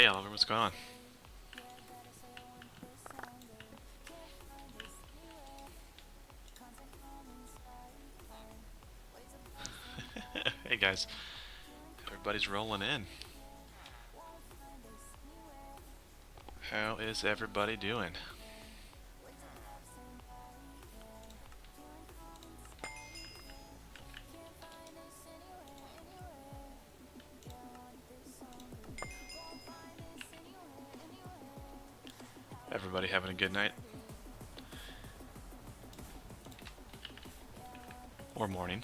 Hey Oliver, what's going on? Hey guys, everybody's rolling in. How is everybody doing? Everybody having a good night? Or morning,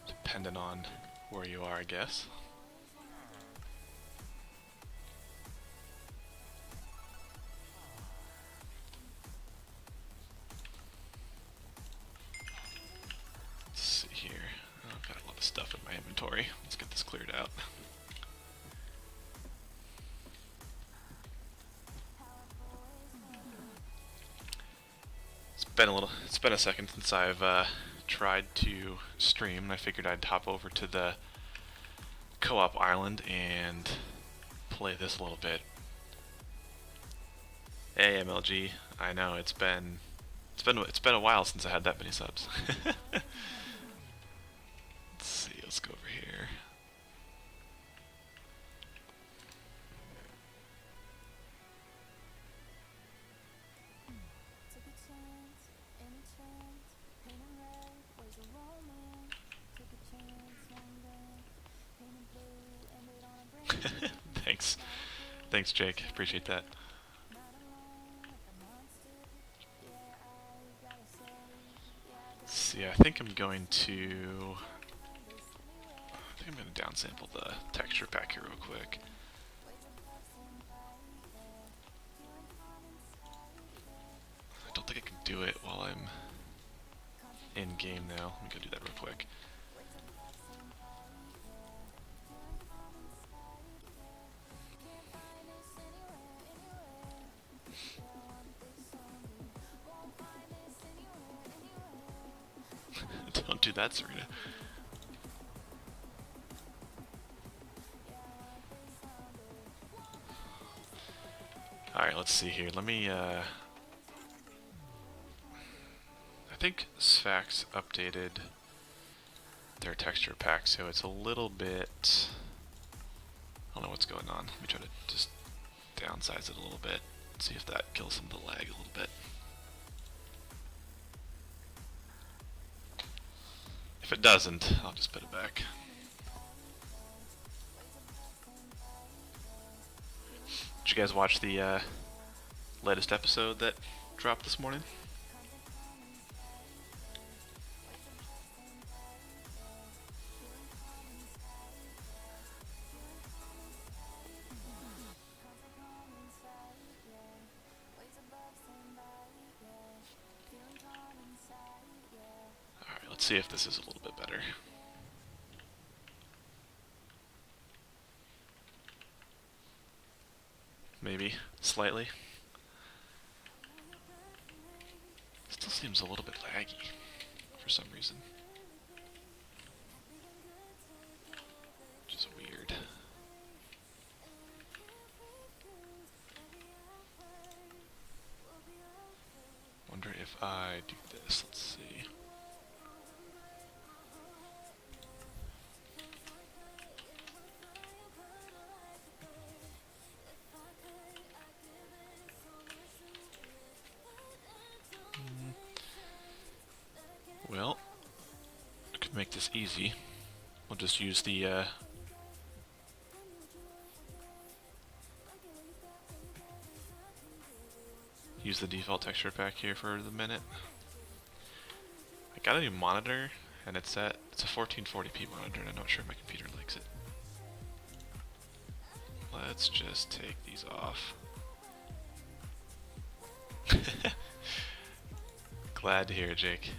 depending on where you are, I guess. Let's see here. Oh, I've got a lot of stuff in my inventory. Let's get this cleared out. It's been a second since I've tried to stream, and I figured I'd hop over to the co-op island and play this a little bit. Hey MLG, I know it's been a while since I had that many subs. Let's see, let's go over here. Thanks Jake, appreciate that. Let's see, I think I'm going to downsample the texture pack here real quick. I don't think I can do it while I'm in game now. Let me go do that real quick. Don't do that, Serena. Alright, let's see here. Let me, I think Sphax updated their texture pack, so it's a little bit... I don't know what's going on. Let me try to just downsize it a little bit. See if that kills some of the lag a little bit. If it doesn't, I'll just put it back. Did you guys watch the latest episode that dropped this morning? Alright, let's see if this is a little bit better. Maybe slightly. Still seems a little bit laggy for some reason. Which is weird. Wonder if I do this. Let's see. Well, I could make this easy. We'll just use the default texture pack here for the minute. I got a new monitor, and it's a 1440p monitor, and I'm not sure my computer likes it. Let's just take these off. Glad to hear it, Jake.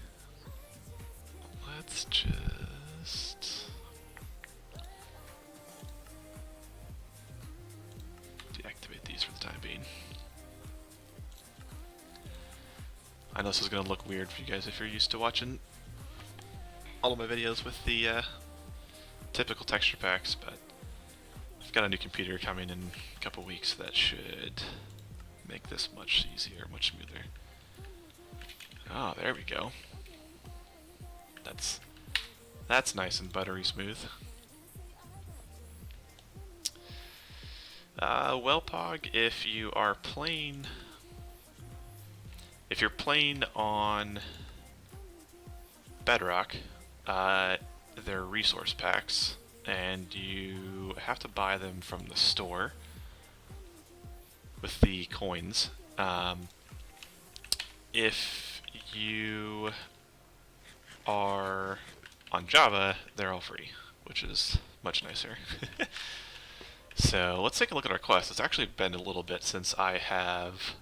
Let's just deactivate these for the time being. I know this is going to look weird for you guys if you're used to watching all of my videos with the typical texture packs, but I've got a new computer coming in a couple weeks that should make this much easier, much smoother. Oh, there we go. That's nice and buttery smooth. Well, Pog, if you're playing on Bedrock, they're resource packs, and you have to buy them from the store with the coins. If you are on Java, they're all free, which is much nicer. So let's take a look at our quest. It's actually been a little bit since I've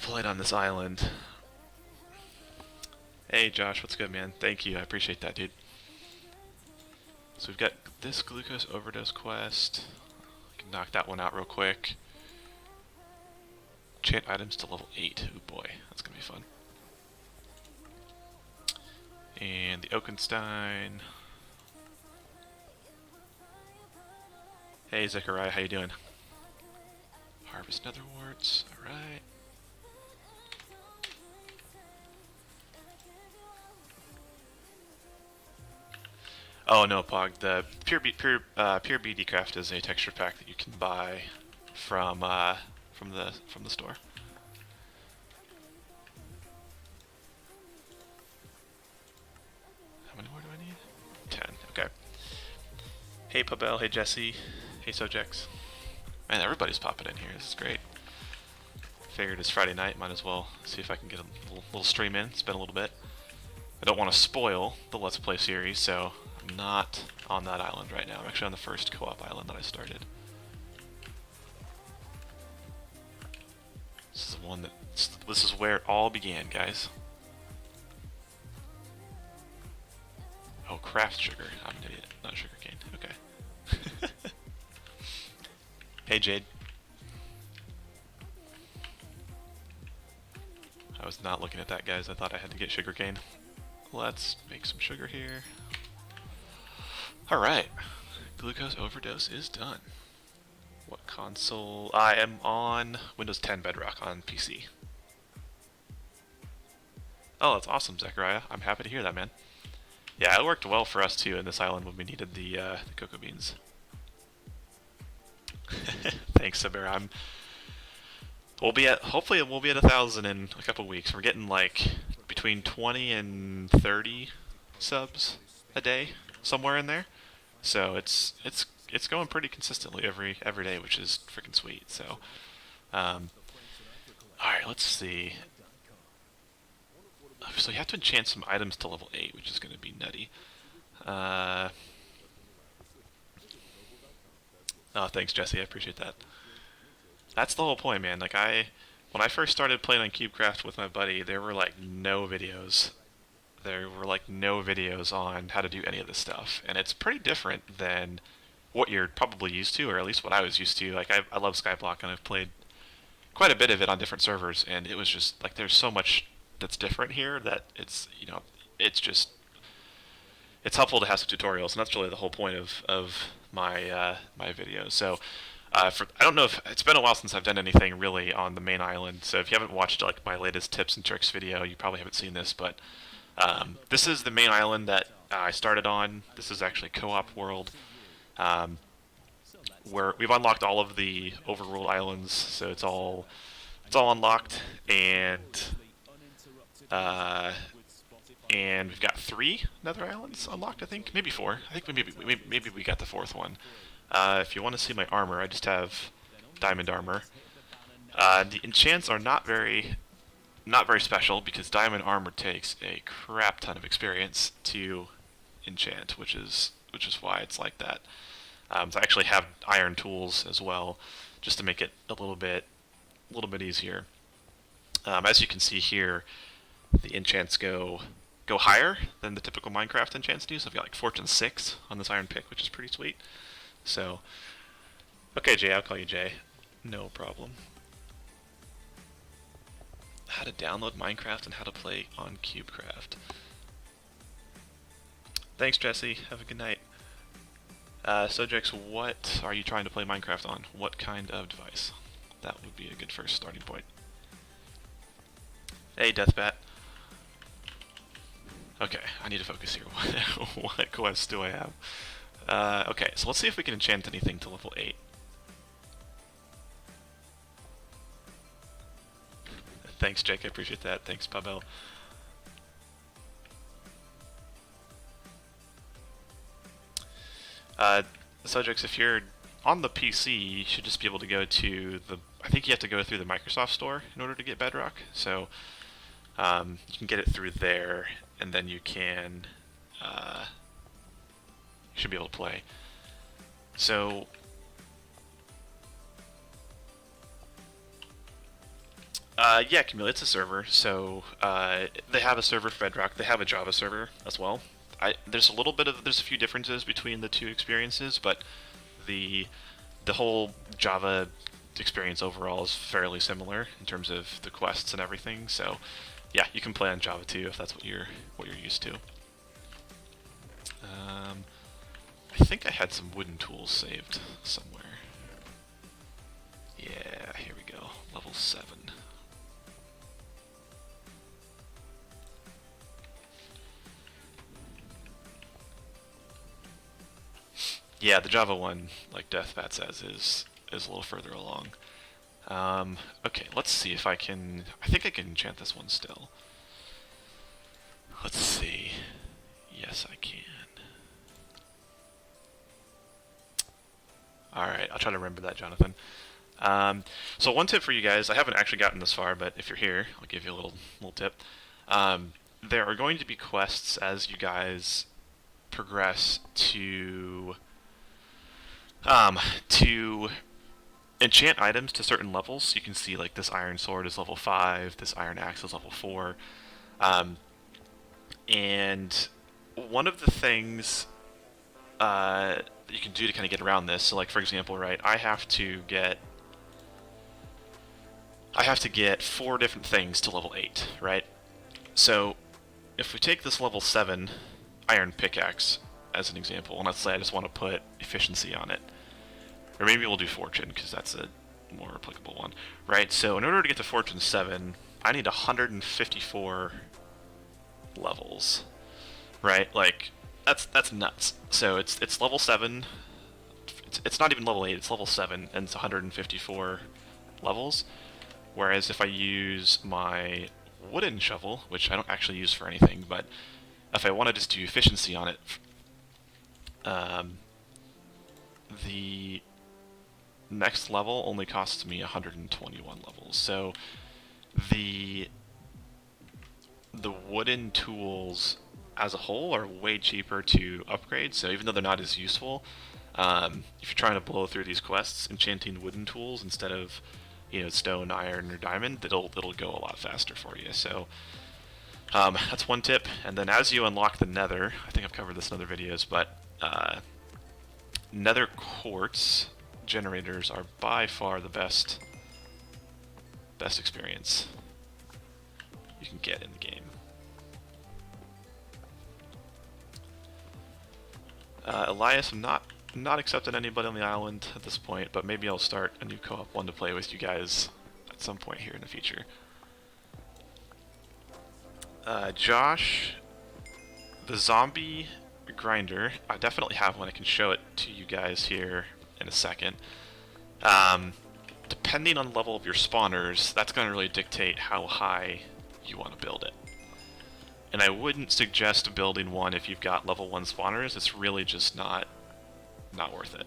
played on this island. Hey Josh, what's good, man? Thank you, I appreciate that, dude. So we've got this glucose overdose quest. I can knock that one out real quick. Enchant items to level 8. Oh boy, that's gonna be fun. And the Oakenstein. Hey Zechariah, how you doing? Harvest nether warts, alright. Oh no, Pog, the Pure BD Craft is a texture pack that you can buy from the store. How many more do I need? 10, okay. Hey Pabel, hey Jesse, hey Sojex. Man, everybody's popping in here, this is great. Figured it's Friday night, might as well see if I can get a little stream in. It's been a little bit. I don't want to spoil the Let's Play series, so I'm not on that island right now. I'm actually on the first co-op island that I started. This is the one this is where it all began, guys. Oh, craft sugar. I'm an idiot. Not sugar cane. Okay. Hey, Jade. I was not looking at that, guys. I thought I had to get sugar cane. Let's make some sugar here. Alright. Glucose overdose is done. What console? I am on Windows 10 Bedrock on PC. Oh, that's awesome, Zechariah. I'm happy to hear that, man. Yeah, it worked well for us too in this island when we needed the cocoa beans. Thanks, Sabir. Hopefully we'll be at 1,000 in a couple weeks. We're getting like between 20 and 30 subs a day, somewhere in there. So it's going pretty consistently every day, which is freaking sweet. So, all right, let's see. So you have to enchant some items to level 8, which is going to be nutty. Oh, thanks, Jesse. I appreciate that. That's the whole point, man. Like when I first started playing on CubeCraft with my buddy, there were like no videos. There were like no videos on how to do any of this stuff, and it's pretty different than what you're probably used to, or at least what I was used to. Like I love Skyblock, and I've played quite a bit of it on different servers, and it was just like there's so much that's different here that it's it's helpful to have some tutorials, and that's really the whole point of my my videos. So. I don't know if it's been a while since I've done anything really on the main island. So if you haven't watched like my latest tips and tricks video, you probably haven't seen this. But this is the main island that I started on. This is actually co-op world, where we've unlocked all of the overworld islands. So it's all unlocked, and we've got 3 nether islands unlocked. I think maybe 4. I think maybe we got the 4th one. If you want to see my armor, I just have diamond armor. The enchants are not very special because diamond armor takes a crap ton of experience to enchant, which is why it's like that. So I actually have iron tools as well, just to make it a little bit easier. As you can see here, the enchants go higher than the typical Minecraft enchants do. So I've got like Fortune 6 on this iron pick, which is pretty sweet. So, okay, Jay, I'll call you Jay. No problem. How to download Minecraft and how to play on CubeCraft. Thanks, Jesse. Have a good night. Sojex, what are you trying to play Minecraft on? What kind of device? That would be a good first starting point. Hey, Deathbat. Okay, I need to focus here. What quests do I have? Okay, so let's see if we can enchant anything to level 8. Thanks, Jake. I appreciate that. Thanks, Pavel. Sojex, if you're on the PC, you should just be able to go to the... I think you have to go through the Microsoft Store in order to get Bedrock. So you can get it through there, and then you can... you should be able to play. So... yeah, Camille, it's a server. So they have a server for Bedrock. They have a Java server as well. There's a few differences between the two experiences, but the whole Java experience overall is fairly similar in terms of the quests and everything. So yeah, you can play on Java too if that's what you're used to. I think I had some wooden tools saved somewhere. Yeah, here we go. Level 7. Yeah, the Java one, like Deathbat says, is a little further along. Okay, let's see if I can... I think I can enchant this one still. Let's see. Yes, I can. Alright, I'll try to remember that, Jonathan. So one tip for you guys, I haven't actually gotten this far, but if you're here, I'll give you a little tip. There are going to be quests as you guys progress to enchant items to certain levels. You can see like this iron sword is level 5, this iron axe is level 4. And one of the things that you can do to kind of get around this, so like for example, right, I have to get 4 different things to level 8, right? So if we take this level 7 iron pickaxe as an example, and let's say I just want to put efficiency on it, or maybe we'll do fortune because that's a more applicable one, right? So in order to get to fortune 7, I need 154 levels, right? Like that's nuts. So it's level 7. It's not even level 8. It's level 7, and it's 154 levels. Whereas if I use my wooden shovel, which I don't actually use for anything, but if I want to just do efficiency on it, the next level only costs me 121 levels. So the wooden tools as a whole are way cheaper to upgrade. So even though they're not as useful, if you're trying to blow through these quests, enchanting wooden tools instead of stone, iron, or diamond, it'll go a lot faster for you. So that's one tip. And then as you unlock the nether, I think I've covered this in other videos, but nether quartz generators are by far the best experience you can get in the game. Elias, I'm not accepting anybody on the island at this point, but maybe I'll start a new co-op one to play with you guys at some point here in the future. Josh, the zombie grinder, I definitely have one. I can show it to you guys here in a second. Depending on the level of your spawners, that's going to really dictate how high you want to build it. And I wouldn't suggest building one if you've got level 1 spawners. It's really just not worth it.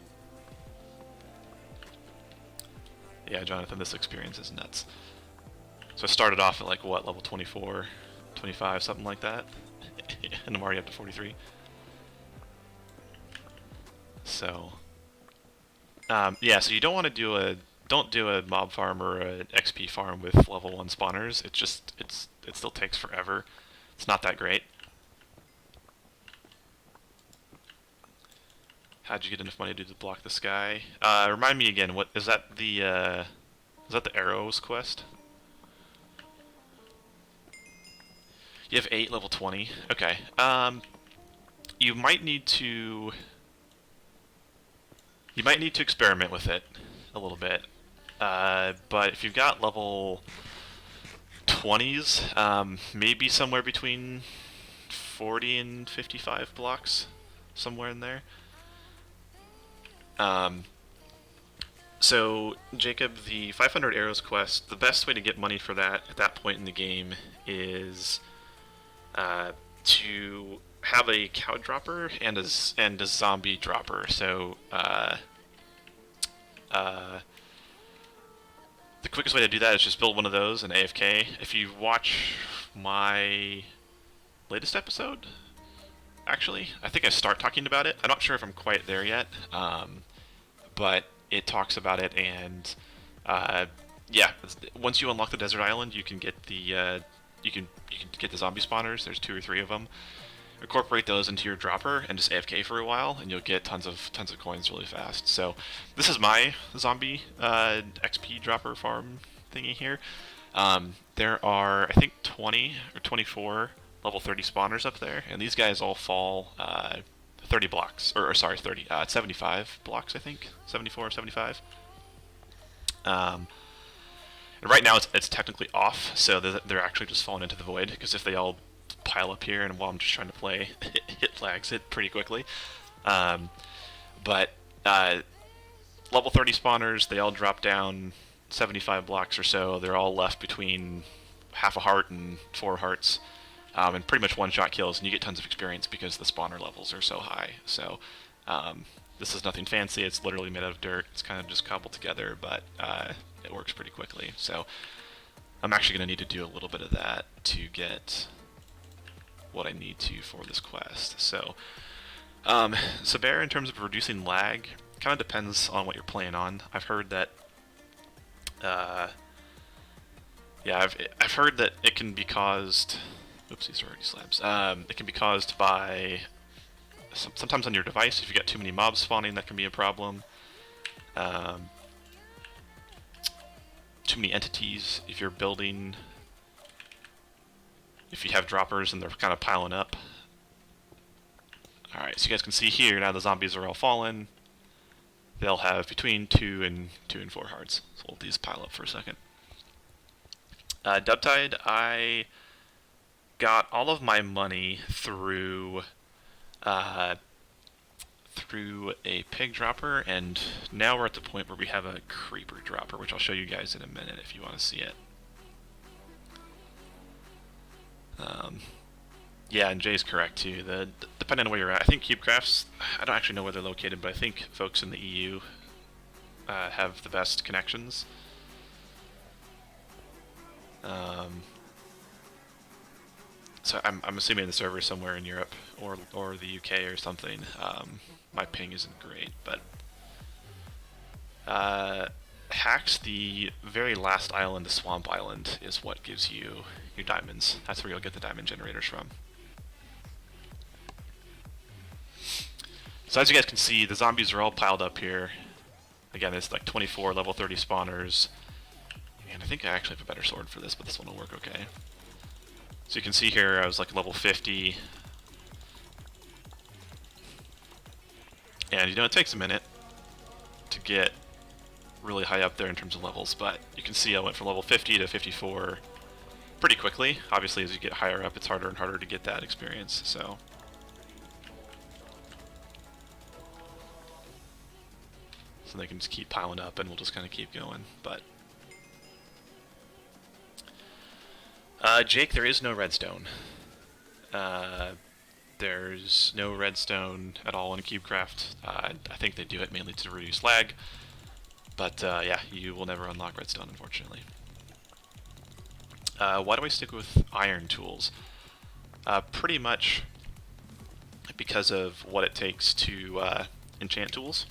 Yeah, Jonathan, this experience is nuts. So I started off at like, what, level 24, 25, something like that? And I'm already up to 43. So, yeah, so you don't want to don't do a mob farm or an XP farm with level 1 spawners. It still takes forever. It's not that great. How'd you get enough money to block the sky? Remind me again, what is that the arrows quest? You have 8, level 20. Okay. You might need to You might need to experiment with it a little bit. But if you've got level 20s, maybe somewhere between 40 and 55 blocks, somewhere in there. So, Jacob, the 500 Arrows quest, the best way to get money for that at that point in the game is to have a cow dropper and a zombie dropper. So, the quickest way to do that is just build one of those and AFK. If you watch my latest episode, actually, I think I start talking about it. I'm not sure if I'm quite there yet, but it talks about it, and yeah, once you unlock the desert island, you can get the you can get the zombie spawners. There's 2 or 3 of them. Incorporate those into your dropper and just AFK for a while, and you'll get tons of coins really fast. So this is my zombie XP dropper farm thingy here. There are, I think, 20 or 24 level 30 spawners up there, and these guys all fall 30 blocks, or sorry, 75 blocks, I think, 74 or 75. And right now it's technically off, so they're actually just falling into the void, because if they all pile up here, and while I'm just trying to play, it lags it pretty quickly. But level 30 spawners, they all drop down 75 blocks or so. They're all left between half a heart and 4 hearts, and pretty much one-shot kills, and you get tons of experience because the spawner levels are so high. So this is nothing fancy. It's literally made out of dirt. It's kind of just cobbled together, but it works pretty quickly. So I'm actually going to need to do a little bit of that to get what I need to for this quest. So Bear, in terms of reducing lag, kind of depends on what you're playing on. I've heard that yeah, I've heard that it can be caused. Oops, these are already slabs. It can be caused by sometimes on your device. If you got too many mobs spawning, that can be a problem. Too many entities. If you're building, if you have droppers and they're kind of piling up. All right, so you guys can see here now the zombies are all fallen. They'll have between 2 and 4 hearts. So we'll let these pile up for a second. Dubtide, I got all of my money through through a pig dropper, and now we're at the point where we have a creeper dropper, which I'll show you guys in a minute if you want to see it. Yeah, and Jay's correct too. Depending on where you're at, I think CubeCrafts, I don't actually know where they're located, but I think folks in the EU have the best connections. So I'm assuming the server is somewhere in Europe or the UK or something. My ping isn't great, but Hacks, the very last island, the Swamp Island, is what gives you your diamonds. That's where you'll get the diamond generators from. So as you guys can see, the zombies are all piled up here. Again, it's like 24 level 30 spawners. And I think I actually have a better sword for this, but this one will work okay. So you can see here I was like level 50. And you know, it takes a minute to get really high up there in terms of levels, but you can see I went from level 50 to 54 pretty quickly. Obviously, as you get higher up, it's harder and harder to get that experience, so. So they can just keep piling up, and we'll just kind of keep going, but. Jake, there is no redstone. There's no redstone at all in CubeCraft. I think they do it mainly to reduce lag, but yeah, you will never unlock redstone, unfortunately. Why do I stick with iron tools? Pretty much because of what it takes to enchant tools.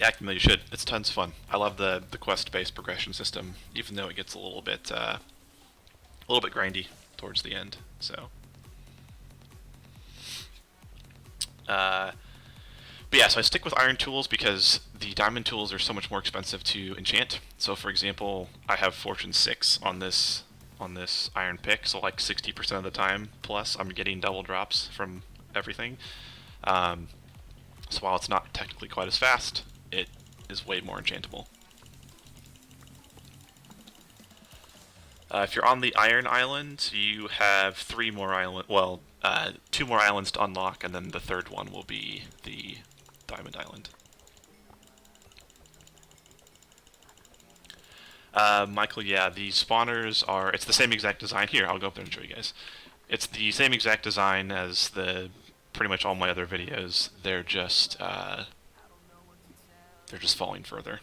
Yeah, you should. It's tons of fun. I love the quest-based progression system, even though it gets a little bit grindy towards the end. So, but yeah, so I stick with iron tools because the diamond tools are so much more expensive to enchant. So, for example, I have Fortune 6 on this iron pick, so like 60% of the time plus I'm getting double drops from everything. So while it's not technically quite as fast, it is way more enchantable. If you're on the Iron Island, you have 3 more island. Well, 2 more islands to unlock, and then the third one will be the Diamond Island. Michael, yeah, the spawners are. It's the same exact design. Here, I'll go up there and show you guys. It's the same exact design as the pretty much all my other videos. They're just falling further.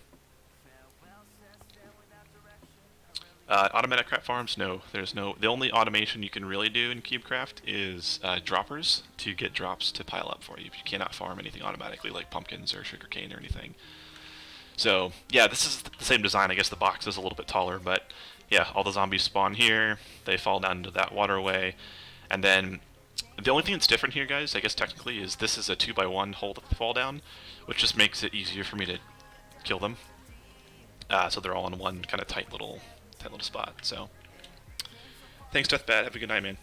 Automatic crap farms? No, there's no. The only automation you can really do in CubeCraft is droppers to get drops to pile up for you. You cannot farm anything automatically like pumpkins or sugarcane or anything. So yeah, this is the same design. I guess the box is a little bit taller, but yeah, all the zombies spawn here. They fall down into that waterway, and then the only thing that's different here, guys, I guess technically, is this is a 2x1 hole to fall down, which just makes it easier for me to kill them. So they're all in one kind of tight little spot. So thanks, Deathbat. Have a good night, man.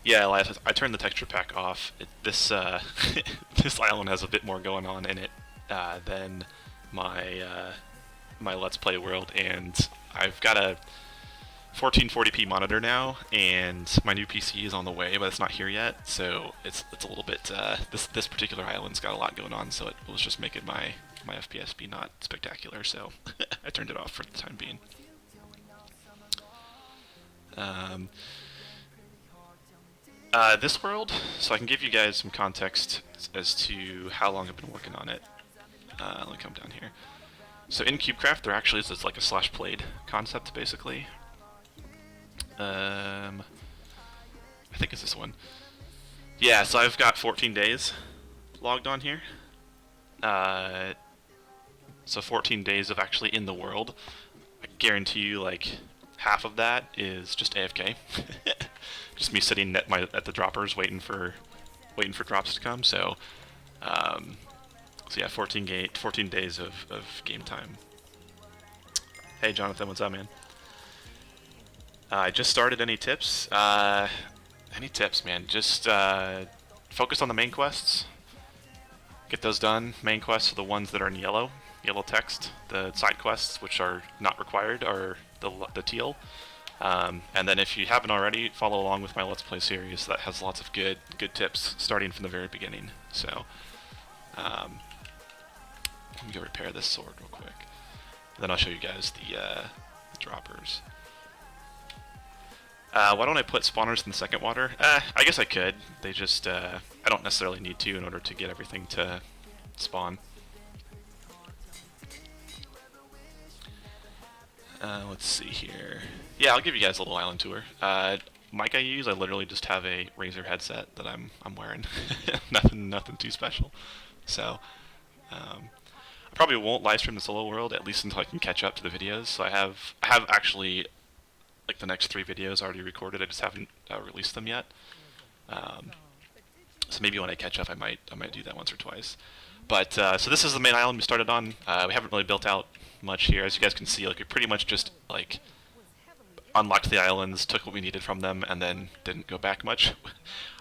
Yeah, Elias, I turned the texture pack off. This this island has a bit more going on in it than my my Let's Play world, and I've got a 1440p monitor now, and my new PC is on the way, but it's not here yet. So it's a little bit. This particular island's got a lot going on, so it was just making my FPS be not spectacular. So I turned it off for the time being. This world, so I can give you guys some context as to how long I've been working on it. Let me come down here. So in CubeCraft, there actually is like a slash played concept, basically. I think it's this one. Yeah, so I've got 14 days logged on here. So 14 days of actually in the world. I guarantee you, like, half of that is just AFK. Just me sitting at the droppers waiting for drops to come. So yeah, 14 days of game time. Hey Jonathan, what's up, man? I just started. Any tips? Any tips, man? Just focus on the main quests. Get those done. Main quests are the ones that are in yellow text. The side quests, which are not required, are the teal. And then if you haven't already, follow along with my Let's Play series that has lots of good tips starting from the very beginning. So let me go repair this sword real quick. And then I'll show you guys the droppers. Why don't I put spawners in the second water? I guess I could. They just, I don't necessarily need to in order to get everything to spawn. Let's see here. Yeah, I'll give you guys a little island tour. Mic I use, I literally just have a Razer headset that I'm wearing. nothing too special. So, I probably won't live stream the solo world, at least until I can catch up to the videos. So I have actually, like, the next 3 videos already recorded. I just haven't released them yet. So maybe when I catch up, I might do that once or twice. But so this is the main island we started on. We haven't really built out much here, as you guys can see. Like, we pretty much just like unlocked the islands, took what we needed from them, and then didn't go back much.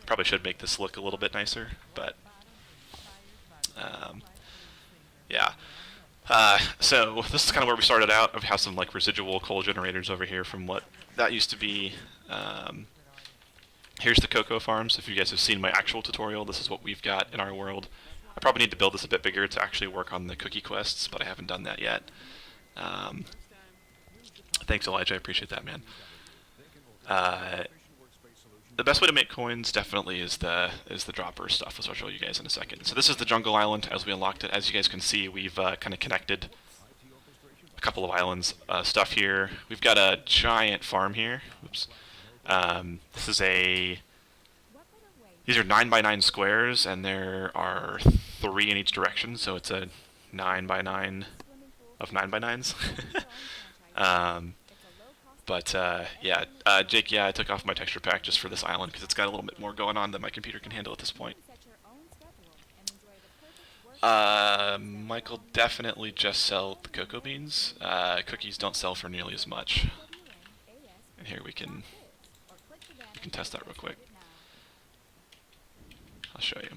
Probably should make this look a little bit nicer, but yeah. So this is kind of where we started out. We have some like residual coal generators over here from what that used to be. Here's the cocoa farms. If you guys have seen my actual tutorial, this is what we've got in our world. I probably need to build this a bit bigger to actually work on the cookie quests, but I haven't done that yet. Thanks, Elijah. I appreciate that, man. The best way to make coins definitely is the dropper stuff, which I'll show you guys in a second. So this is the jungle island as we unlocked it. As you guys can see, we've kind of connected a couple of islands stuff here. We've got a giant farm here. Oops. This is these are 9x9 squares, and there are 3 in each direction, so it's a 9x9 of 9x9s. Yeah, Jake, yeah, I took off my texture pack just for this island because it's got a little bit more going on than my computer can handle at this point. Michael, definitely just sell the cocoa beans. Cookies don't sell for nearly as much. here, we can test that real quick. I'll show you.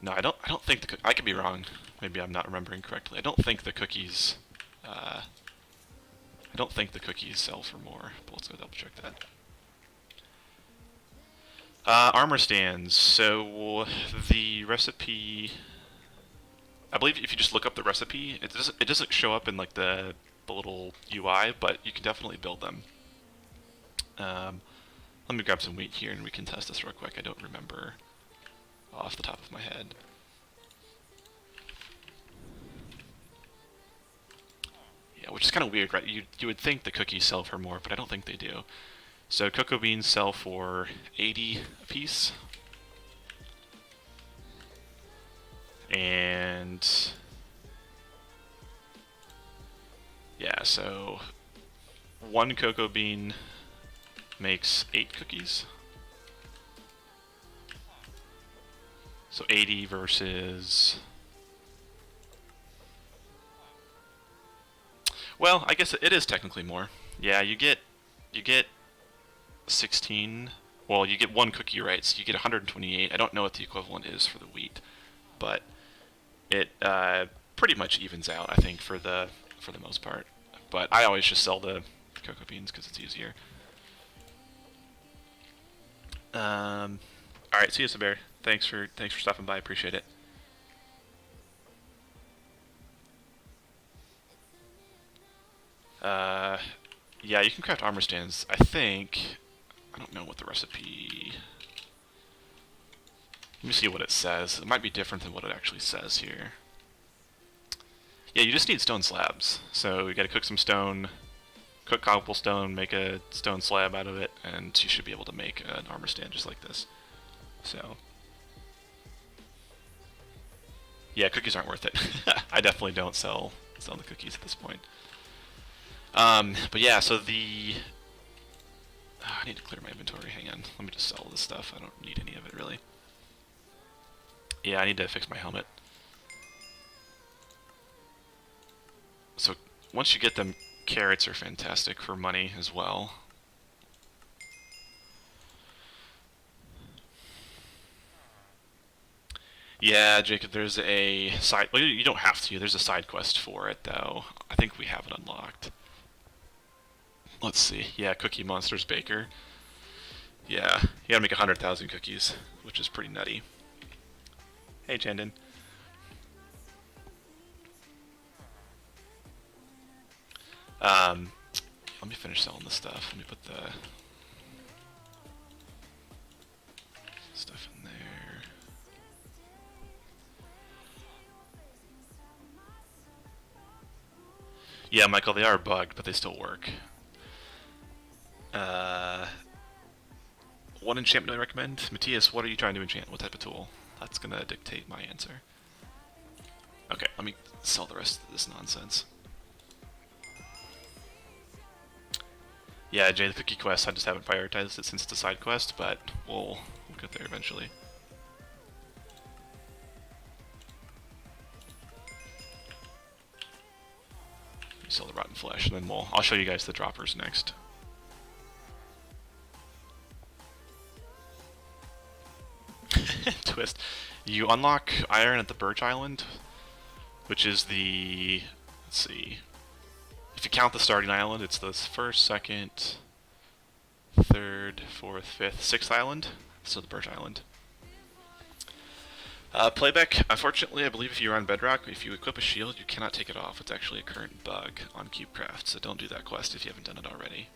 No, I don't think I could be wrong. Maybe I'm not remembering correctly. I don't think the cookies sell for more, but let's go double check that. Armor stands. So the recipe, I believe if you just look up the recipe, it doesn't show up in like the little UI, but you can definitely build them. Let me grab some wheat here and we can test this real quick. I don't remember off the top of my head. Yeah, which is kind of weird, right? You would think the cookies sell for more, but I don't think they do. So cocoa beans sell for 80 a piece. And yeah, so one cocoa bean makes 8 cookies. So 80 versus... Well, I guess it is technically more. Yeah, you get 16. Well, you get one cookie, right? So you get 128. I don't know what the equivalent is for the wheat, but it pretty much evens out, I think, for the most part. But I always just sell the cocoa beans because it's easier. All right, see you, Saber. Thanks for stopping by. Appreciate it. Yeah, you can craft armor stands. I think. I don't know what the recipe. Let me see what it says. It might be different than what it actually says here. Yeah, you just need stone slabs. So you got to cook some stone, cook cobblestone, make a stone slab out of it, and you should be able to make an armor stand just like this. So. Yeah, cookies aren't worth it. I definitely don't sell the cookies at this point. But yeah, so the... I need to clear my inventory, hang on. Let me just sell this stuff, I don't need any of it really. Yeah, I need to fix my helmet. So, once you get them, carrots are fantastic for money as well. Yeah, Jacob, there's a side... Well, you don't have to. There's a side quest for it, though. I think we have it unlocked. Let's see. Yeah, Cookie Monsters Baker. Yeah, you gotta make 100,000 cookies, which is pretty nutty. Hey, Chandon. Let me finish selling this stuff. Let me put the stuff in there. Yeah, Michael, they are bugged, but they still work. What enchantment do I recommend? Matthias, what are you trying to enchant? What type of tool? That's gonna dictate my answer. Okay, let me sell the rest of this nonsense. Yeah, Jay, the cookie quest, I just haven't prioritized it since it's a side quest, but we'll get there eventually. Sell the rotten flesh, and then I'll show you guys the droppers next. Twist. You unlock iron at the Birch Island, which is the... let's see. If you count the starting island, it's the first, second, third, fourth, fifth, sixth island. So the Birch Island. Playback, unfortunately, I believe if you're on Bedrock, if you equip a shield, you cannot take it off. It's actually a current bug on CubeCraft, so don't do that quest if you haven't done it already.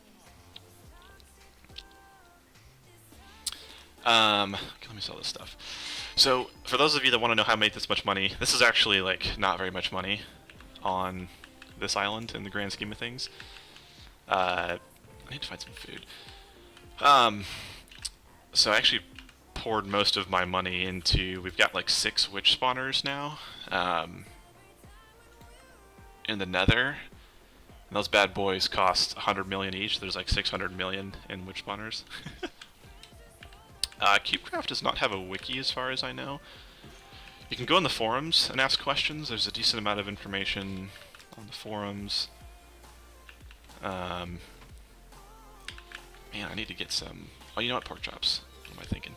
Okay, let me sell this stuff. So, for those of you that want to know how I made this much money, this is actually, like, not very much money on this island in the grand scheme of things. I need to find some food. So I actually poured most of my money into, we've got like 6 witch spawners now, in the nether. And those bad boys cost 100 million each. There's like 600 million in witch spawners. CubeCraft does not have a wiki as far as I know. You can go on the forums and ask questions. There's a decent amount of information on the forums. Man, I need to get some... Oh, you know what? Pork chops. What am I thinking?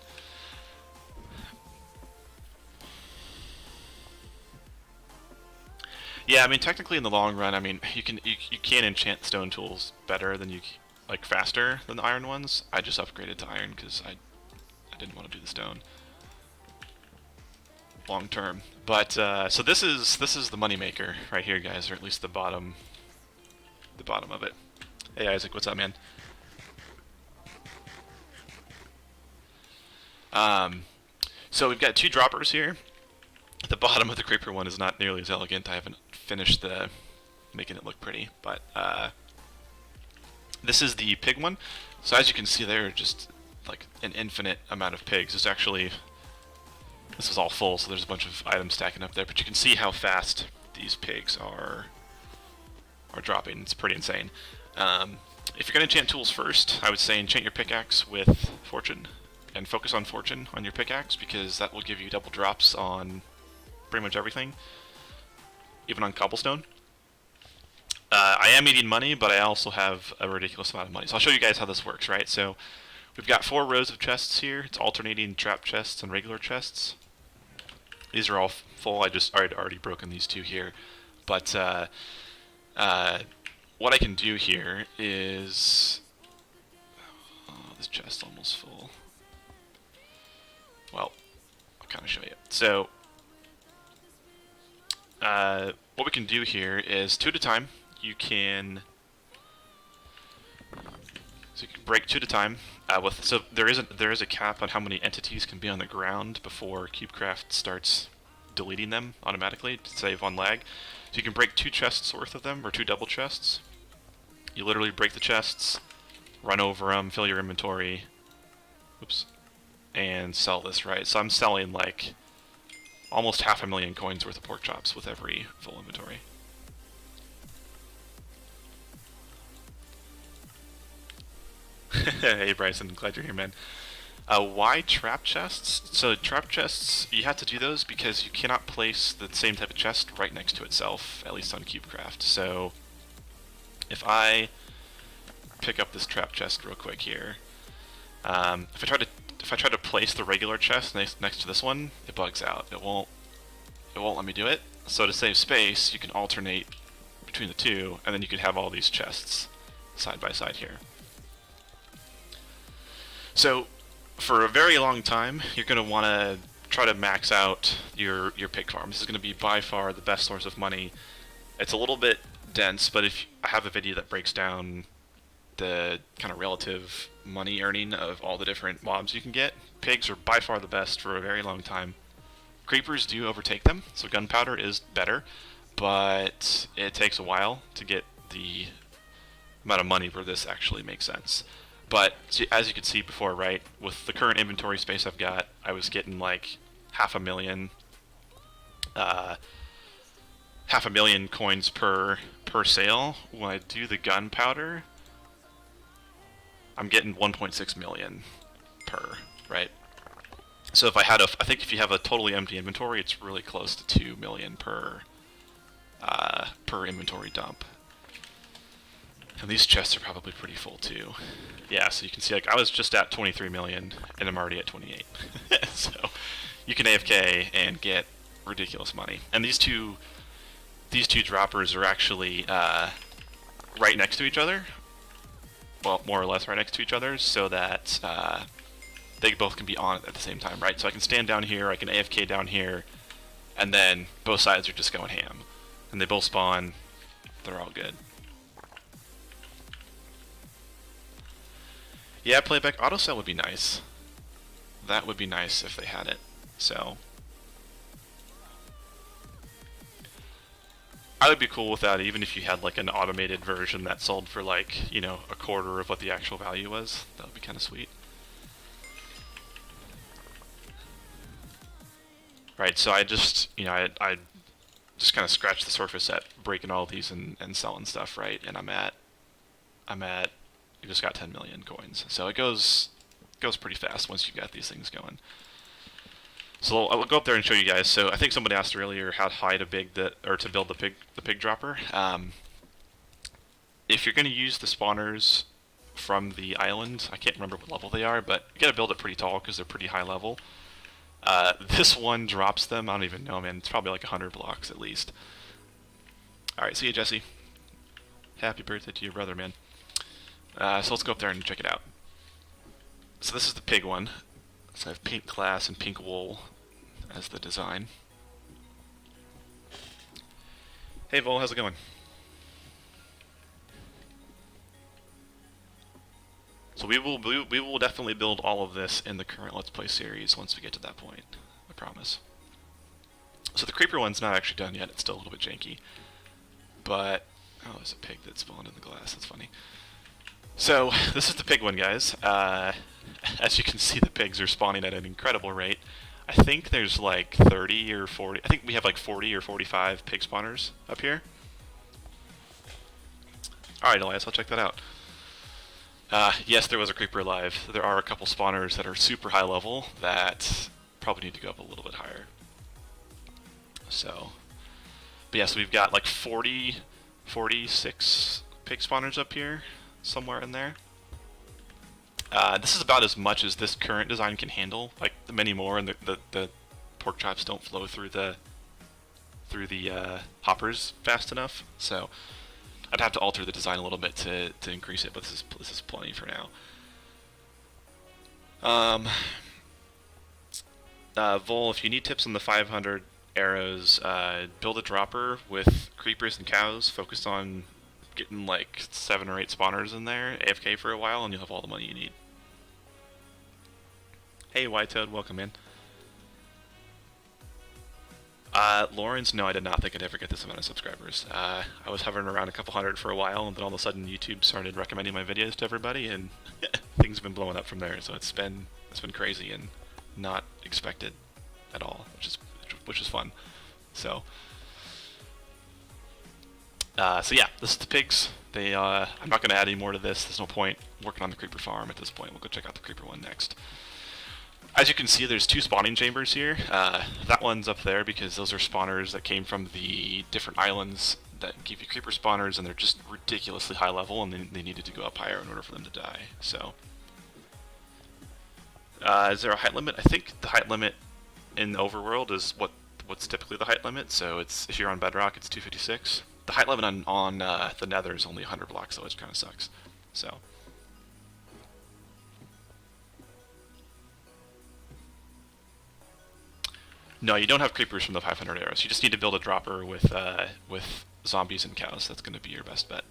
Yeah, I mean, technically in the long run, I mean, you can enchant stone tools better than like faster than the iron ones. I just upgraded to iron because I didn't want to do the stone long term. But so this is the moneymaker right here, guys, or at least the bottom of it. Hey Isaac, what's up, man? So we've got two droppers here. The bottom of the creeper one is not nearly as elegant. I haven't finished making it look pretty, but this is the pig one. So as you can see, there are just like an infinite amount of pigs. This is all full, so there's a bunch of items stacking up there. But you can see how fast these pigs are dropping. It's pretty insane. If you're gonna enchant tools first, I would say enchant your pickaxe with fortune, and focus on fortune on your pickaxe because that will give you double drops on pretty much everything, even on cobblestone. I am eating money, but I also have a ridiculous amount of money. So I'll show you guys how this works, right? So we've got 4 rows of chests here. It's alternating trap chests and regular chests. These are all full. I'd already broken these 2 here. But what I can do here is... Oh, this chest's almost full. Well, I'll kind of show you. So what we can do here is 2 at a time. You can break 2 at a time. So there is a cap on how many entities can be on the ground before CubeCraft starts deleting them automatically to save on lag. So you can break 2 chests worth of them, or 2 double chests. You literally break the chests, run over them, fill your inventory, oops, and sell this, right? So I'm selling like almost 500,000 coins worth of pork chops with every full inventory. Hey Bryson, glad you're here, man. Why trap chests? So trap chests, you have to do those because you cannot place the same type of chest right next to itself, at least on CubeCraft. So if I pick up this trap chest real quick here, if I try to place the regular chest next to this one, it bugs out. It won't let me do it. So to save space, you can alternate between the 2, and then you can have all these chests side by side here. So for a very long time, you're going to want to try to max out your pig farm. This is going to be by far the best source of money. It's a little bit dense, but if I have a video that breaks down the kind of relative money earning of all the different mobs you can get. Pigs are by far the best for a very long time. Creepers do overtake them, so gunpowder is better, but it takes a while to get the amount of money where this actually makes sense. But as you can see before, right, with the current inventory space I've got, I was getting like 500,000 coins per sale. When I do the gunpowder, I'm getting 1.6 million per, right? So if I think if you have a totally empty inventory, it's really close to 2 million per inventory dump. And these chests are probably pretty full too. Yeah, so you can see like I was just at 23 million and I'm already at 28. So you can AFK and get ridiculous money. And these two droppers are actually right next to each other. Well, more or less right next to each other, so that they both can be on at the same time, right? So I can stand down here, I can AFK down here, and then both sides are just going ham. And they both spawn, they're all good. Yeah, playback autosell would be nice. That would be nice if they had it. So I would be cool with that, even if you had like an automated version that sold for like, you know, a quarter of what the actual value was. That would be kind of sweet. Right, so I just, you know, I just kind of scratched the surface at breaking all these and selling stuff, right? And I'm at, you just got 10 million coins. So it goes pretty fast once you got these things going. So I'll go up there and show you guys. So I think somebody asked earlier how high to to build the pig dropper. If you're going to use the spawners from the island, I can't remember what level they are, but you got to build it pretty tall because they're pretty high level. This one drops them. I don't even know, man. It's probably like 100 blocks at least. All right, see you, Jesse. Happy birthday to your brother, man. So let's go up there and check it out. So this is the pig one. So I have pink glass and pink wool as the design. Hey Vol, how's it going? So we will definitely build all of this in the current Let's Play series once we get to that point. I promise. So the creeper one's not actually done yet. It's still a little bit janky. But oh, there's a pig that spawned in the glass. That's funny. So this is the pig one, guys. As you can see, the pigs are spawning at an incredible rate. I think there's like 30 or 40. I think we have like 40 or 45 pig spawners up here. Alright, Elias, I'll check that out. Yes, there was a creeper alive. There are a couple spawners that are super high level that probably need to go up a little bit higher. So, but yeah, so we've got like 46 pig spawners up here, somewhere in there. This is about as much as this current design can handle. Like many more, and the pork chops don't flow through the hoppers fast enough. So I'd have to alter the design a little bit to increase it, but this is plenty for now. Vol, if you need tips on the 500 arrows, build a dropper with creepers and cows. Focus on getting like 7 or 8 spawners in there, AFK for a while, and you'll have all the money you need. Hey, White Toad, welcome in. Lawrence, no, I did not think I'd ever get this amount of subscribers. I was hovering around a couple hundred for a while, and then all of a sudden YouTube started recommending my videos to everybody, and things have been blowing up from there. So it's been crazy and not expected at all, which is fun. So so yeah, this is the pigs. They I'm not going to add any more to this. There's no point working on the creeper farm at this point. We'll go check out the creeper one next. As you can see, there's 2 spawning chambers here. That one's up there because those are spawners that came from the different islands that give you creeper spawners, and they're just ridiculously high level, and they needed to go up higher in order for them to die. So, is there a height limit? I think the height limit in the overworld is what's typically the height limit. So it's, if you're on Bedrock, it's 256. The height limit on the Nether is only 100 blocks, so it kind of sucks. So. No, you don't have creepers from the 500 arrows. You just need to build a dropper with zombies and cows. That's going to be your best bet.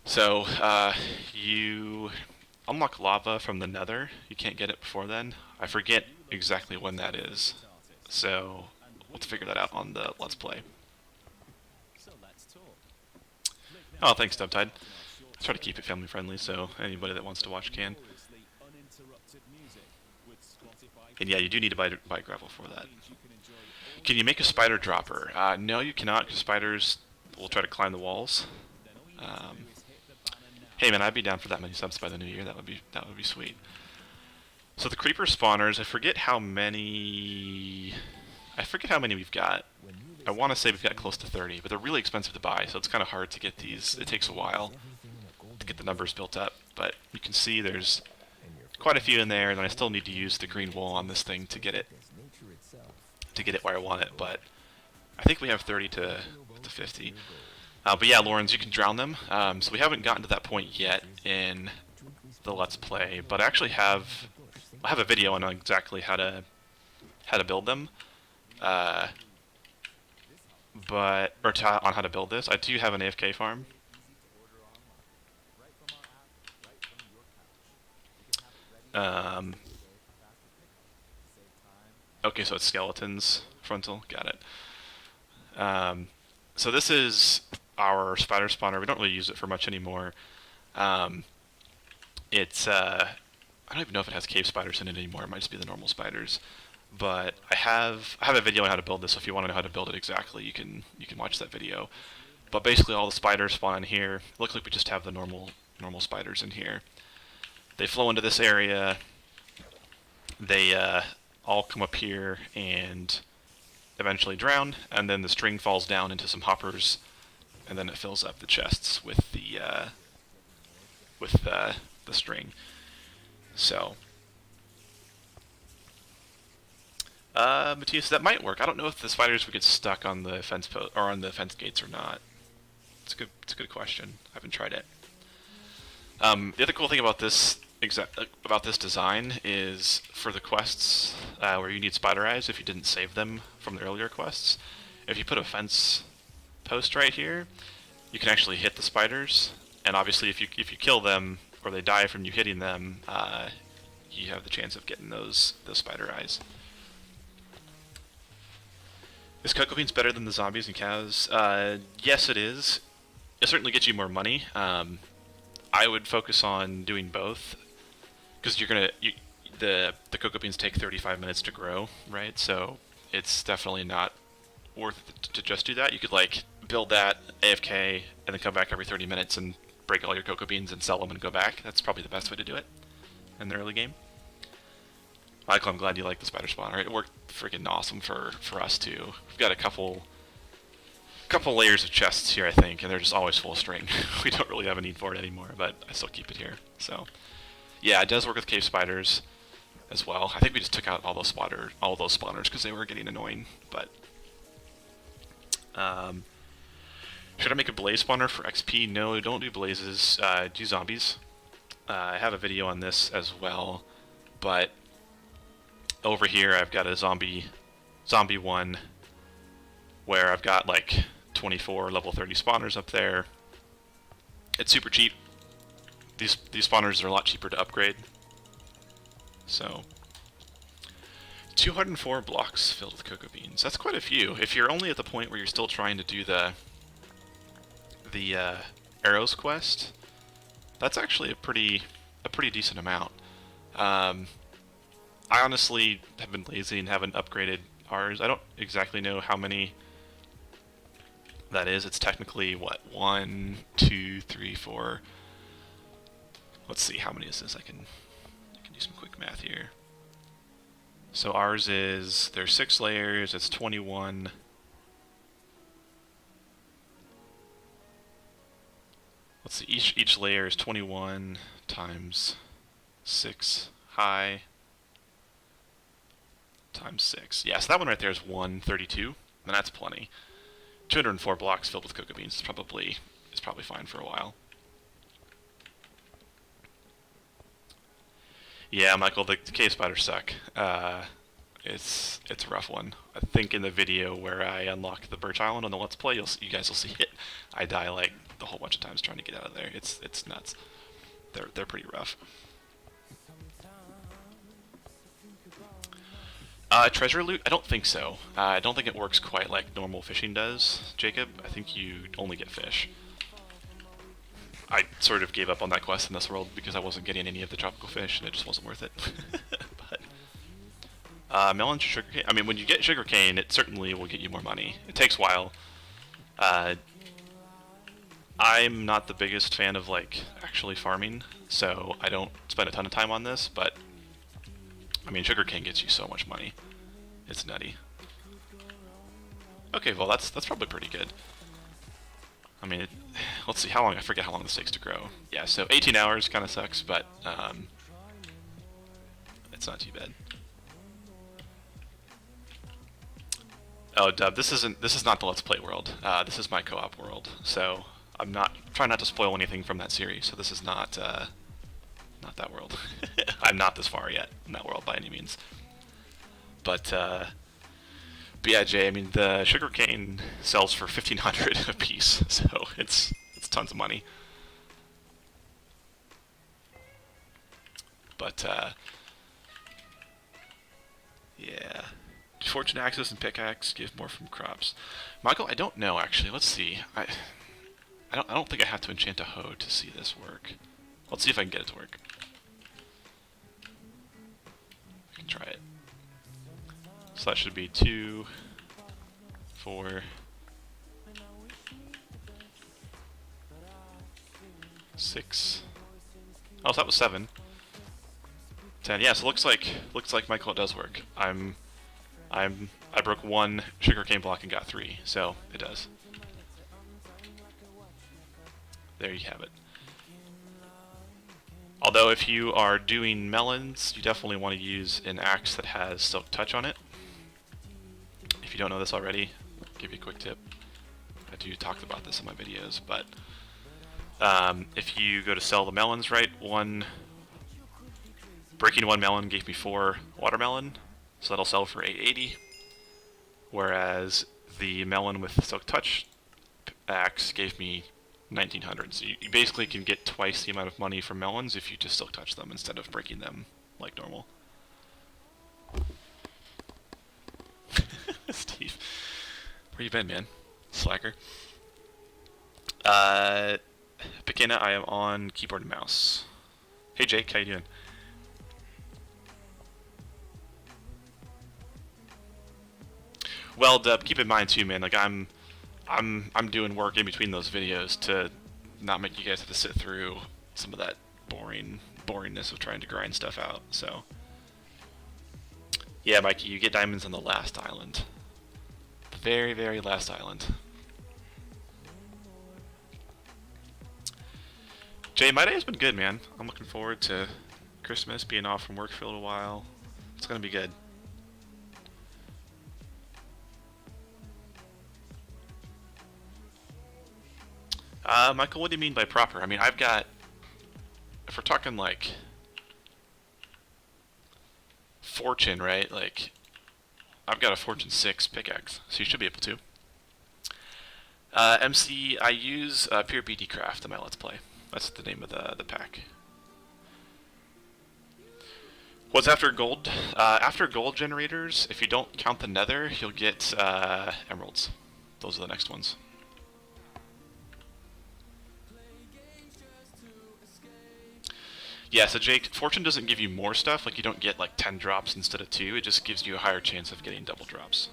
So, you unlock lava from the Nether. You can't get it before then. I forget exactly when that is. So, let's figure that out on the Let's Play. Oh, thanks, Dubtide. I try to keep it family friendly, so anybody that wants to watch can. And yeah, you do need to buy gravel for that. Can you make a spider dropper? No, you cannot, because spiders will try to climb the walls. Hey man, I'd be down for that many subs by the new year. That would be sweet. So the creeper spawners, I forget how many we've got. I want to say we've got close to 30, but they're really expensive to buy, so it's kind of hard to get these. It takes a while to get the numbers built up, but you can see there's quite a few in there, and I still need to use the green wool on this thing to get it where I want it, but I think we have 30 to 50. But yeah, Lawrence, you can drown them. So we haven't gotten to that point yet in the Let's Play, but I actually have a video on exactly how to build them. On how to build this. I do have an AFK farm. Okay, so it's skeletons frontal. Got it. So this is our spider spawner. We don't really use it for much anymore. It's I don't even know if it has cave spiders in it anymore. It might just be the normal spiders. But I have a video on how to build this. So if you want to know how to build it exactly, you can watch that video. But basically, all the spiders spawn in here. Looks like we just have the normal spiders in here. They flow into this area. They all come up here and eventually drown, and then the string falls down into some hoppers, and then it fills up the chests with the string. So, Matthias, that might work. I don't know if the spiders would get stuck on the fence or on the fence gates or not. It's a good question. I haven't tried it. The other cool thing about this design is for the quests where you need spider eyes if you didn't save them from the earlier quests. If you put a fence post right here, you can actually hit the spiders, and obviously if you kill them or they die from you hitting them, you have the chance of getting those spider eyes. Is cocoa beans better than the zombies and cows? Yes, it is. It certainly gets you more money. I would focus on doing both, because the cocoa beans take 35 minutes to grow, right? So it's definitely not worth it to just do that. You could like build that AFK and then come back every 30 minutes and break all your cocoa beans and sell them and go back. That's probably the best way to do it in the early game. Michael, I'm glad you like the spider spawner. It worked freaking awesome for us too. We've got a couple layers of chests here, I think, and they're just always full of string. We don't really have a need for it anymore, but I still keep it here. So, yeah, it does work with cave spiders as well. I think we just took out all those spawners because they were getting annoying. But should I make a blaze spawner for XP? No, don't do blazes. Do zombies. I have a video on this as well, but over here I've got a zombie one where I've got like 24 level 30 spawners up there. It's super cheap. These spawners are a lot cheaper to upgrade. So 204 blocks filled with cocoa beans. That's quite a few. If you're only at the point where you're still trying to do the arrows quest, that's actually a pretty decent amount. I honestly have been lazy and haven't upgraded ours. I don't exactly know how many that is. It's technically, what, 1, 2, 3, 4. Let's see, how many is this? I can do some quick math here. So ours is, there's 6 layers, it's 21. Let's see, each layer is 21 times 6 high times 6. Yeah, so that one right there is 132, and that's plenty. 204 blocks filled with cocoa beans is probably fine for a while. Yeah, Michael, the cave spiders suck. It's a rough one. I think in the video where I unlock the Birch Island on the Let's Play, you guys will see it. I die like a whole bunch of times trying to get out of there. It's nuts. They're pretty rough. Treasure loot? I don't think so. I don't think it works quite like normal fishing does, Jacob. I think you only get fish. I sort of gave up on that quest in this world because I wasn't getting any of the tropical fish and it just wasn't worth it. But melon, sugarcane. I mean, when you get sugarcane, it certainly will get you more money. It takes a while. I'm not the biggest fan of like actually farming, so I don't spend a ton of time on this, but I mean, sugarcane gets you so much money. It's nutty. Okay, well that's probably pretty good. I mean, let's see how long. I forget how long this takes to grow. Yeah, so 18 hours kind of sucks, but it's not too bad. Oh, Dub, this is not the Let's Play world. This is my co-op world. So I'm trying not to spoil anything from that series. So this is not that world. I'm not this far yet in that world by any means. But yeah, Jay. I mean, the sugarcane sells for 1,500 a piece, so it's tons of money. But yeah. Fortune axes and pickaxe give more from crops. Michael, I don't know actually. Let's see. I don't think I have to enchant a hoe to see this work. Let's see if I can get it to work. I can try it. So that should be 2, 4, 6. Oh, so that was 7. 10. Yeah, so looks like Michael, it does work. I broke one sugarcane block and got 3, so it does. There you have it. Although if you are doing melons, you definitely want to use an axe that has silk touch on it. If you don't know this already, I'll give you a quick tip. I do talk about this in my videos, but if you go to sell the melons, right, breaking one melon gave me 4 watermelon, so that'll sell for 880. Whereas the melon with silk touch axe gave me 1900. So you basically can get twice the amount of money from melons if you just silk touch them instead of breaking them like normal. Steve, where you been, man? Slacker. Pequena, I am on keyboard and mouse. Hey Jake, how you doing? Well, Dub, keep in mind too, man. Like I'm doing work in between those videos to not make you guys have to sit through some of that boringness of trying to grind stuff out. So, yeah, Mikey, you get diamonds on the last island, the very, very last island. Jay, my day has been good, man. I'm looking forward to Christmas, being off from work for a little while. It's gonna be good. Michael, what do you mean by proper? I mean, I've got, if we're talking like fortune, right? Like, I've got a fortune 6 pickaxe, so you should be able to. MC, I use Pure BD Craft in my Let's Play. That's the name of the pack. What's after gold? After gold generators, if you don't count the nether, you'll get emeralds. Those are the next ones. Yeah, so Jake, fortune doesn't give you more stuff, like you don't get like 10 drops instead of 2, it just gives you a higher chance of getting double drops.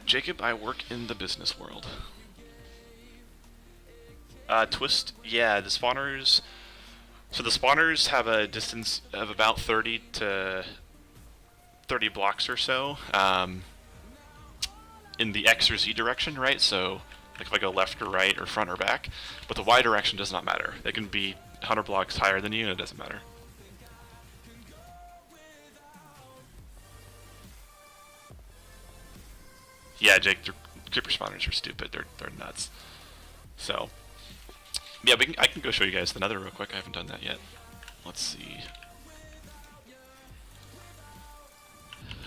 Jacob, I work in the business world. Twist, yeah, the spawners, so the spawners have a distance of about 30 to 30 blocks or so, in the X or Z direction, right? So, like if I go left or right or front or back, but the Y direction does not matter. They can be 100 blocks higher than you and it doesn't matter. Yeah, Jake, creeper spawners are stupid. They're nuts. So, yeah, I can go show you guys the nether real quick. I haven't done that yet. Let's see.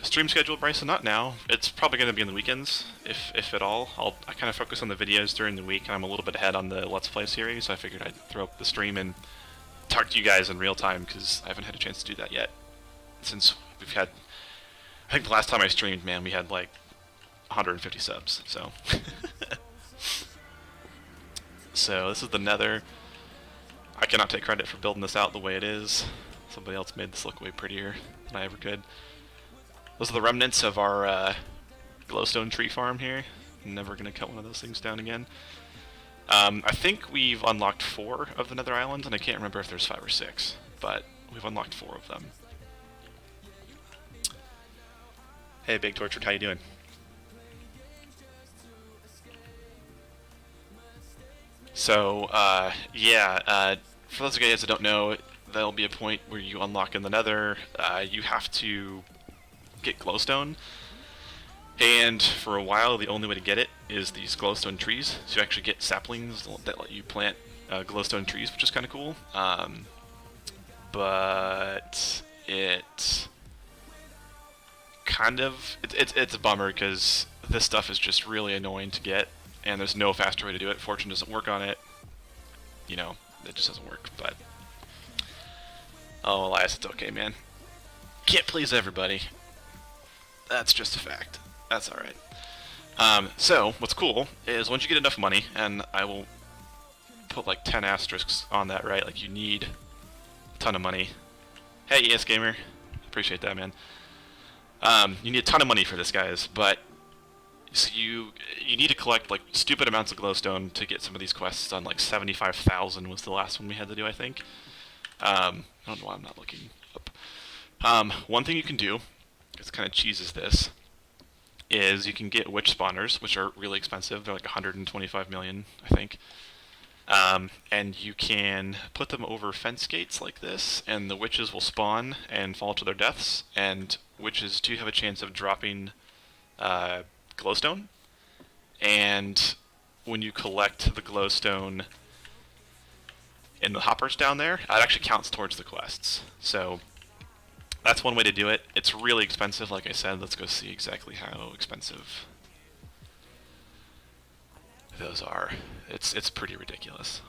Stream schedule, Bryson, not now. It's probably going to be on the weekends, if at all. I kind of focus on the videos during the week, and I'm a little bit ahead on the Let's Play series, so I figured I'd throw up the stream and talk to you guys in real time, because I haven't had a chance to do that yet. Since we've had, I think the last time I streamed, man, we had like 150 subs, so. So this is the nether. I cannot take credit for building this out the way it is. Somebody else made this look way prettier than I ever could. Those are the remnants of our glowstone tree farm here. Never gonna cut one of those things down again. I think we've unlocked 4 of the nether islands, and I can't remember if there's 5 or 6, but we've unlocked 4 of them. Hey, Big Tortured, how you doing? So, yeah, for those of you guys that don't know, there'll be a point where you unlock in the nether, you have to get glowstone, and for a while the only way to get it is these glowstone trees, so you actually get saplings that let you plant glowstone trees, which is kind of cool, but it's a bummer because this stuff is just really annoying to get, and there's no faster way to do it. Fortune doesn't work on it, you know, it just doesn't work, but oh, Elias, it's okay, man. Can't please everybody. That's just a fact. That's alright. So, what's cool is once you get enough money, and I will put like 10 asterisks on that, right? Like, you need a ton of money. Hey, ES Gamer. Appreciate that, man. You need a ton of money for this, guys, but So you need to collect like stupid amounts of glowstone to get some of these quests done. Like 75,000 was the last one we had to do, I think. I don't know why I'm not looking up. One thing you can do, it's kind of cheeses this, is you can get witch spawners, which are really expensive. They're like 125 million, I think. And you can put them over fence gates like this, and the witches will spawn and fall to their deaths. And witches do have a chance of dropping glowstone. And when you collect the glowstone in the hoppers down there, it actually counts towards the quests. So that's one way to do it. It's really expensive, like I said. Let's go see exactly how expensive those are. It's pretty ridiculous.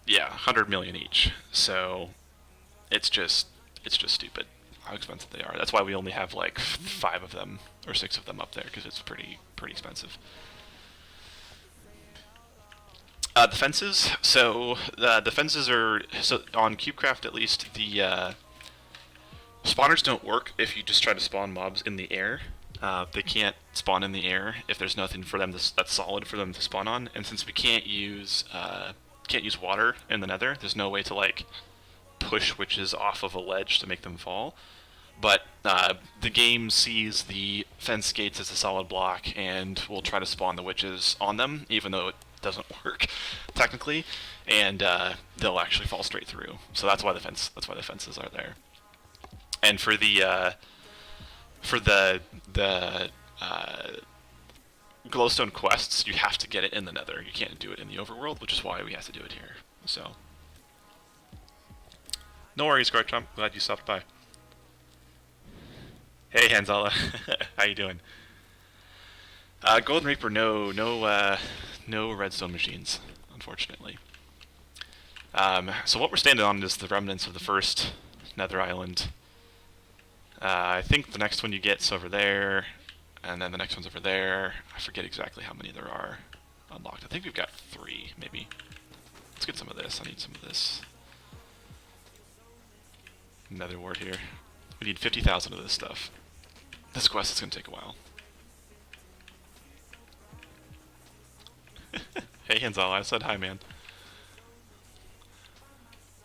Yeah, 100 million each. So it's just stupid how expensive they are. That's why we only have like 5 of them or 6 of them up there, because it's pretty expensive. The fences. So the fences are on CubeCraft at least. The spawners don't work if you just try to spawn mobs in the air. They can't spawn in the air if there's nothing for them that's solid for them to spawn on. And since we can't use water in the Nether, there's no way to like push witches off of a ledge to make them fall. But the game sees the fence gates as a solid block and will try to spawn the witches on them, even though it doesn't work technically, and they'll actually fall straight through. So that's why the fences are there. And for the glowstone quests, you have to get it in the Nether. You can't do it in the overworld, which is why we have to do it here. So no worries, Garch. I'm glad you stopped by. Hey, Hanzala. How you doing? Golden Reaper, no redstone machines, unfortunately. So what we're standing on is the remnants of the first Nether Island. I think the next one you get's over there, and then the next one's over there. I forget exactly how many there are unlocked. I think we've got 3, maybe. Let's get some of this. I need some of this Nether wart here. We need 50,000 of this stuff. This quest is going to take a while. Hey, Hanzal, I said hi, man.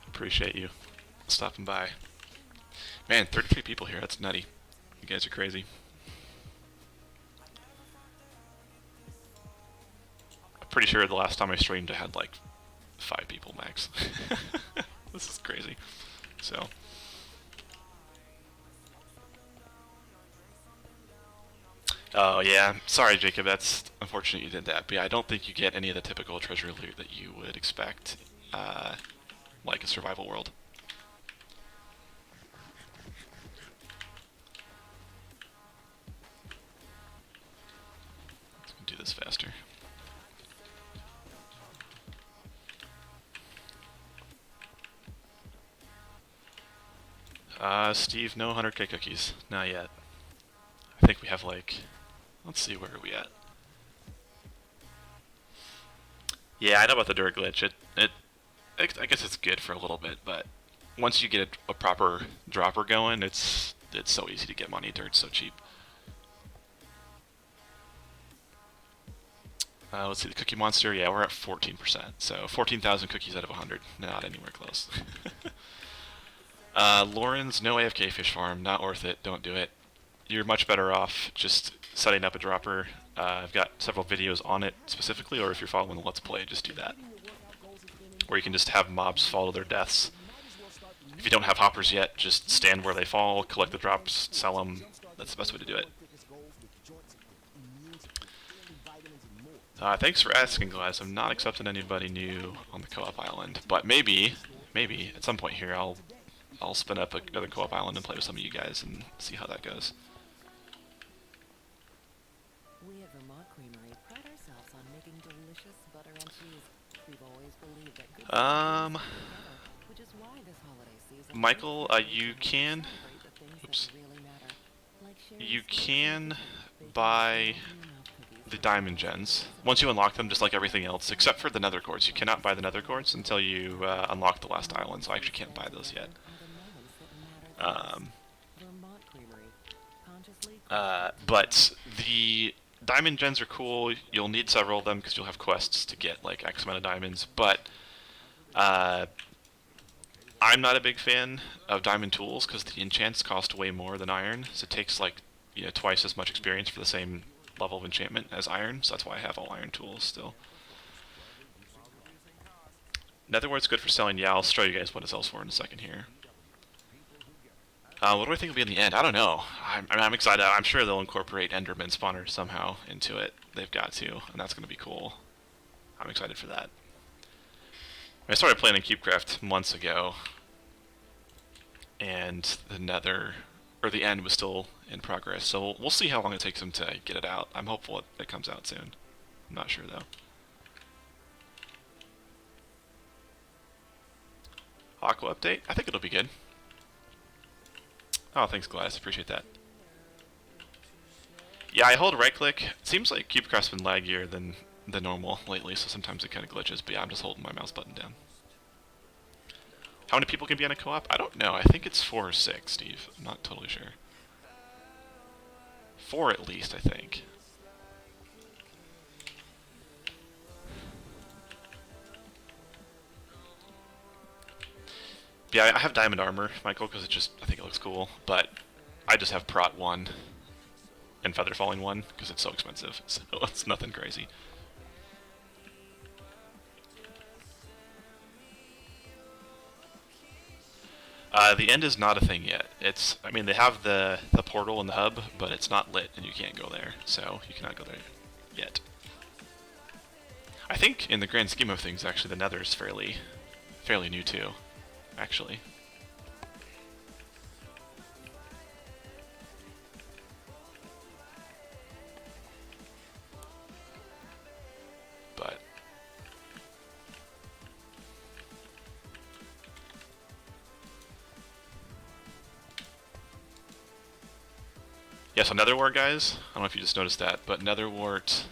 Appreciate you stopping by. Man, 33 people here. That's nutty. You guys are crazy. I'm pretty sure the last time I streamed I had like 5 people max. This is crazy. So... Oh yeah, sorry Jacob, that's unfortunate you did that, but yeah, I don't think you get any of the typical treasure loot that you would expect, like a survival world. Let's do this faster. Steve, no 100k cookies, not yet. I think we have like... Let's see, where are we at? Yeah, I know about the dirt glitch. I guess it's good for a little bit, but once you get a proper dropper going, it's so easy to get money. Dirt's so cheap. Let's see, the Cookie Monster. Yeah, we're at 14%. So 14,000 cookies out of 100. Not anywhere close. Lauren's no AFK fish farm. Not worth it. Don't do it. You're much better off just setting up a dropper. I've got several videos on it specifically, or if you're following the Let's Play, just do that. Where you can just have mobs fall to their deaths. If you don't have hoppers yet, just stand where they fall, collect the drops, sell them. That's the best way to do it. Thanks for asking, Glass. I'm not accepting anybody new on the co-op island, but maybe at some point here I'll spin up another co-op island and play with some of you guys and see how that goes. We at Vermont Creamery pride ourselves on making delicious butter and cheese. We've always believed that good butter, which is why this holiday season Michael, you can... Oops. You can buy the diamond gens once you unlock them, just like everything else, except for the nether quartz. You cannot buy the nether quartz until you unlock the last island, so I actually can't buy those yet. But the diamond gens are cool. You'll need several of them because you'll have quests to get like X amount of diamonds. But uh, I'm not a big fan of diamond tools because the enchants cost way more than iron. So it takes like twice as much experience for the same level of enchantment as iron. So that's why I have all iron tools still. Netherwart's good for selling. Yeah, I'll show you guys what it sells for in a second here. What do I think will be in the end? I don't know. I'm excited. I'm sure they'll incorporate Enderman spawners somehow into it. They've got to, and that's going to be cool. I'm excited for that. I started playing in CubeCraft months ago, and the Nether, or the end, was still in progress. So we'll see how long it takes them to get it out. I'm hopeful it comes out soon. I'm not sure though. Aqua update? I think it'll be good. Oh, thanks, Gladys. Appreciate that. Yeah, I hold right click. It seems like CubeCraft's been laggier than the normal lately, so sometimes it kind of glitches. But yeah, I'm just holding my mouse button down. How many people can be on a co-op? I don't know. I think it's 4 or 6, Steve. I'm not totally sure. 4 at least, I think. Yeah, I have diamond armor, Michael, because I think it looks cool. But I just have prot 1 and feather falling 1 because it's so expensive. So it's nothing crazy. The end is not a thing yet. I mean, they have the portal and the hub, but it's not lit, and you can't go there. So you cannot go there yet. I think, in the grand scheme of things, actually, the Nether is fairly new too. Actually. But yeah, so Netherwart, guys. I don't know if you just noticed that, but Netherwart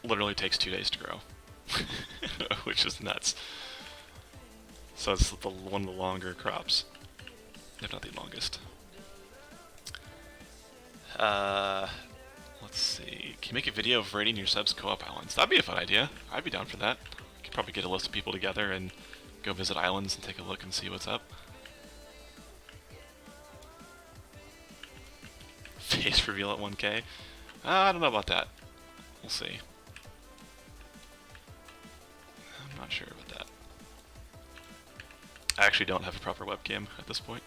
literally takes 2 days to grow, which is nuts. So it's one of the longer crops, if not the longest. Let's see. Can you make a video of rating your subs co-op islands? That'd be a fun idea. I'd be down for that. Could probably get a list of people together and go visit islands and take a look and see what's up. Face reveal at 1K? I don't know about that. We'll see. I'm not sure about that. I actually don't have a proper webcam at this point.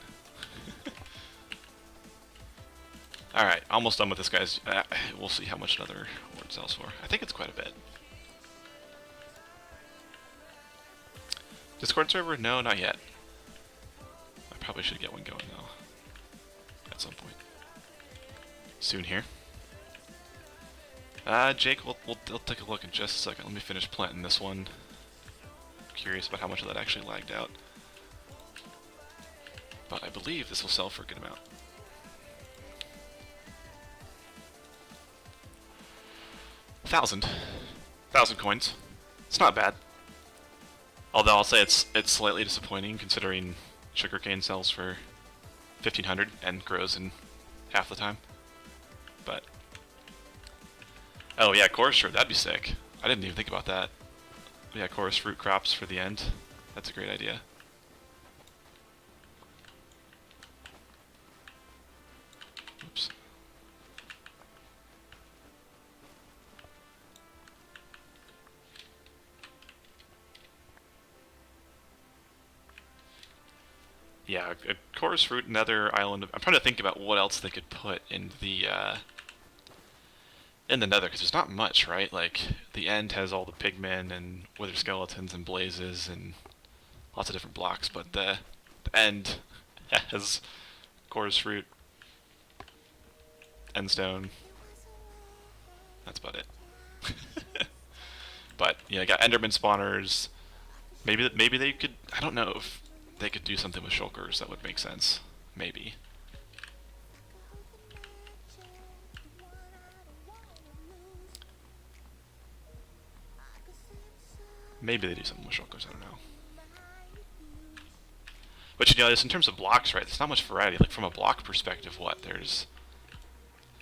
Alright, almost done with this, guys. We'll see how much another word sells for. I think it's quite a bit. Discord server? No, not yet. I probably should get one going, though. At some point. Soon here. Jake, we'll take a look in just a second. Let me finish planting this one. I'm curious about how much of that actually lagged out. But I believe this will sell for a good amount. $1,000 coins. It's not bad. Although I'll say it's slightly disappointing considering sugarcane sells for 1,500 and grows in half the time. But oh yeah, chorus fruit, that'd be sick. I didn't even think about that. Yeah, chorus fruit crops for the end. That's a great idea. Oops. Yeah, a chorus fruit, nether island. I'm trying to think about what else they could put in the nether, because there's not much, right? Like, the end has all the pigmen and wither skeletons and blazes and lots of different blocks, but the end has chorus fruit, endstone. That's about it. But yeah, I got enderman spawners. Maybe they could. I don't know if they could do something with shulkers that would make sense. Maybe. Maybe they do something with shulkers. I don't know. But you know, just in terms of blocks, right, there's not much variety. Like from a block perspective, what? There's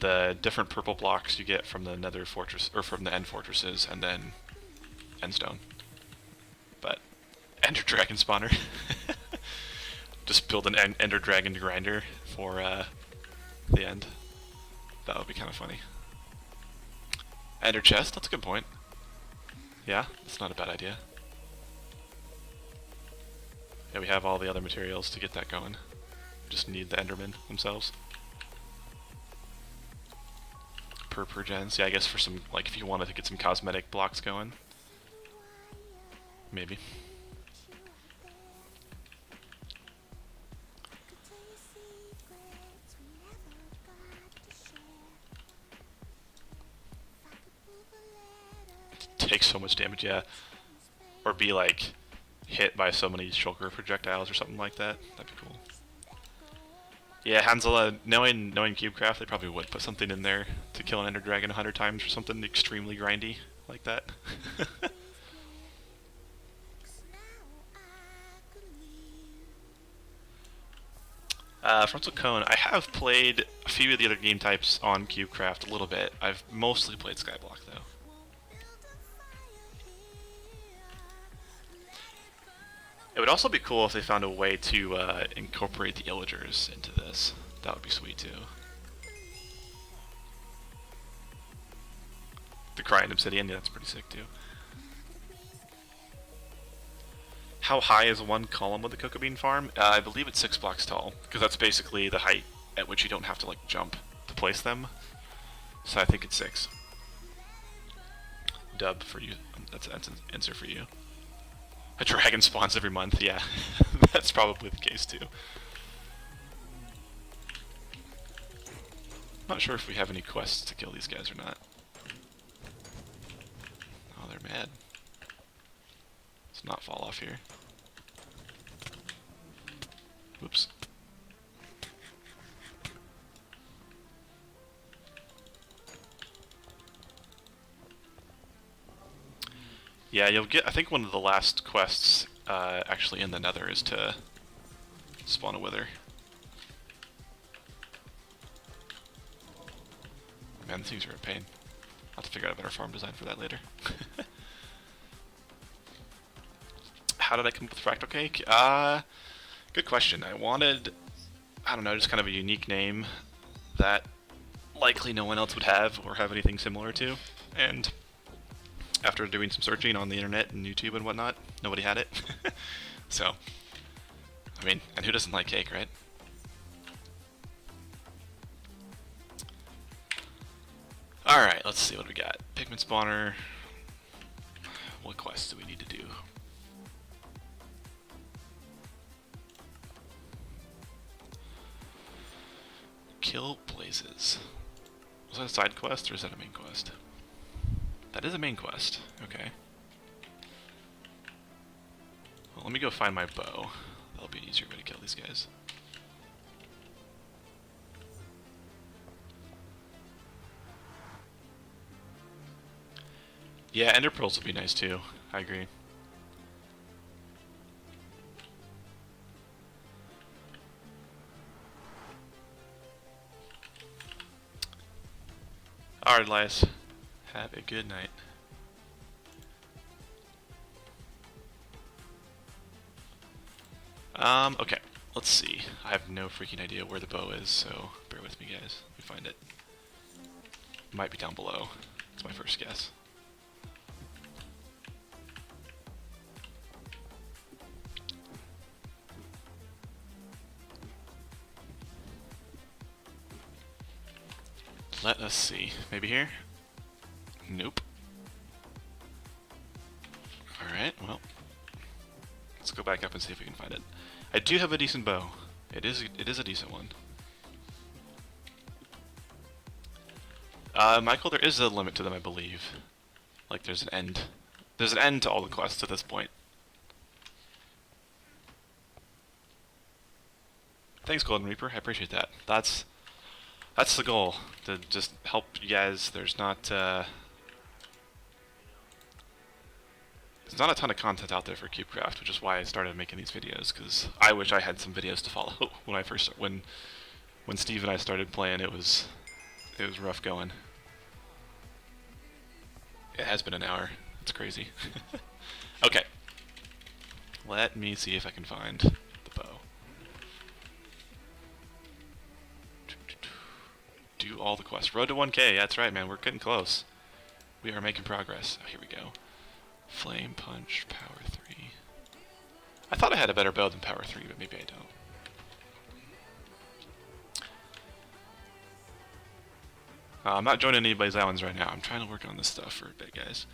the different purple blocks you get from the Nether Fortress, or from the End Fortresses, and then Endstone. But Ender Dragon spawner. Just build an Ender Dragon grinder for the end. That would be kind of funny. Ender chest, that's a good point. Yeah, that's not a bad idea. Yeah, we have all the other materials to get that going. Just need the Endermen themselves. Per gens. Yeah, I guess for some, like, if you wanted to get some cosmetic blocks going. Maybe. Take so much damage, yeah. Or be, like, hit by so many shulker projectiles or something like that. That'd be cool. Yeah, Hansel, knowing CubeCraft, they probably would put something in there to kill an Ender Dragon 100 times or something extremely grindy like that. Frontal Cone, I have played a few of the other game types on CubeCraft a little bit. I've mostly played Skyblock, though. It would also be cool if they found a way to incorporate the Illagers into this. That would be sweet too. The Crying Obsidian, yeah, that's pretty sick too. How high is one column with the Cocoa Bean farm? I believe it's 6 blocks tall, because that's basically the height at which you don't have to like jump to place them. So I think it's 6. Dub for you. That's an answer for you. A dragon spawns every month, yeah. That's probably the case too. Not sure if we have any quests to kill these guys or not. Oh, they're mad. Let's not fall off here. Whoops. Yeah, you'll get, I think one of the last quests actually in the Nether is to spawn a Wither. Man, these things are a pain. I'll have to figure out a better farm design for that later. How did I come up with Fractal Cake? Good question. I wanted, I don't know, just kind of a unique name that likely no one else would have or have anything similar to. And after doing some searching on the internet and YouTube and whatnot, nobody had it. So, I mean, and who doesn't like cake, right? Alright, let's see what we got. Pigment spawner. What quests do we need to do? Kill Blazes. Was that a side quest or is that a main quest? That is a main quest. Okay. Well, let me go find my bow. That'll be an easier way to kill these guys. Yeah, Ender Pearls would be nice too. I agree. Alright, Elias. Have a good night. Okay. Let's see. I have no freaking idea where the bow is, so bear with me, guys. Let me find it. Might be down below. It's my first guess. Let us see. Maybe here? Nope. Alright, well. Let's go back up and see if we can find it. I do have a decent bow. It is a decent one. Michael, there is a limit to them, I believe. Like, there's an end. There's an end to all the quests at this point. Thanks, Golden Reaper. I appreciate that. That's the goal. To just help you guys. There's not, it's There's not a ton of content out there for CubeCraft, which is why I started making these videos, because I wish I had some videos to follow. When I first when Steve and I started playing, it was rough going. It has been an hour. It's crazy. Okay. Let me see if I can find the bow. Do all the quests. Road to 1K. That's right, man. We're getting close. We are making progress. Oh, here we go. Flame Punch, Power 3. I thought I had a better bow than Power 3, but maybe I don't. I'm not joining anybody's islands right now. I'm trying to work on this stuff for a bit, guys.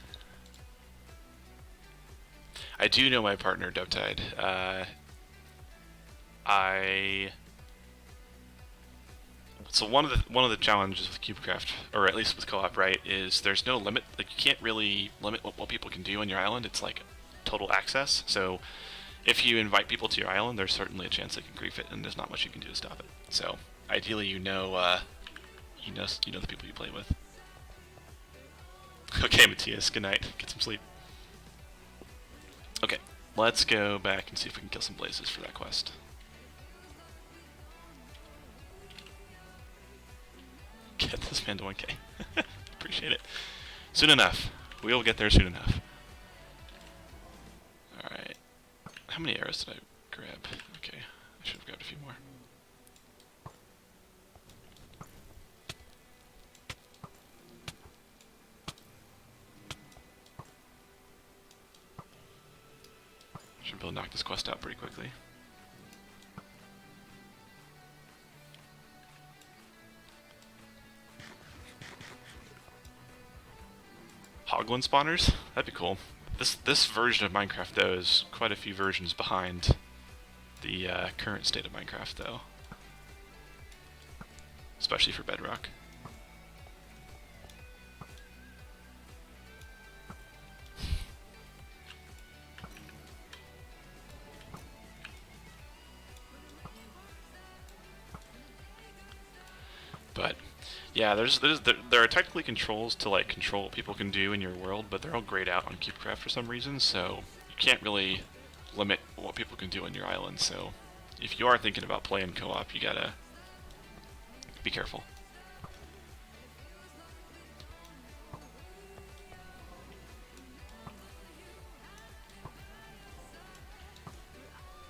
I do know my partner, Dubtide. So one of the challenges with CubeCraft, or at least with co-op, right, is there's no limit. Like, you can't really limit what people can do on your island. It's like total access. So if you invite people to your island, there's certainly a chance they can grief it, and there's not much you can do to stop it. So ideally, you know the people you play with. Okay, Matthias. Good night. Get some sleep. Okay, let's go back and see if we can kill some blazes for that quest. Get this man to 1K. Appreciate it. Soon enough. We will get there soon enough. Alright. How many arrows did I grab? Okay, I should have grabbed a few more. Should be able to knock this quest out pretty quickly. Hoglin spawners? That'd be cool. This version of Minecraft, though, is quite a few versions behind the current state of Minecraft, though. Especially for Bedrock. But yeah, there are technically controls to like control what people can do in your world, but they're all grayed out on CubeCraft for some reason, so you can't really limit what people can do on your island. So if you are thinking about playing co-op, you gotta be careful.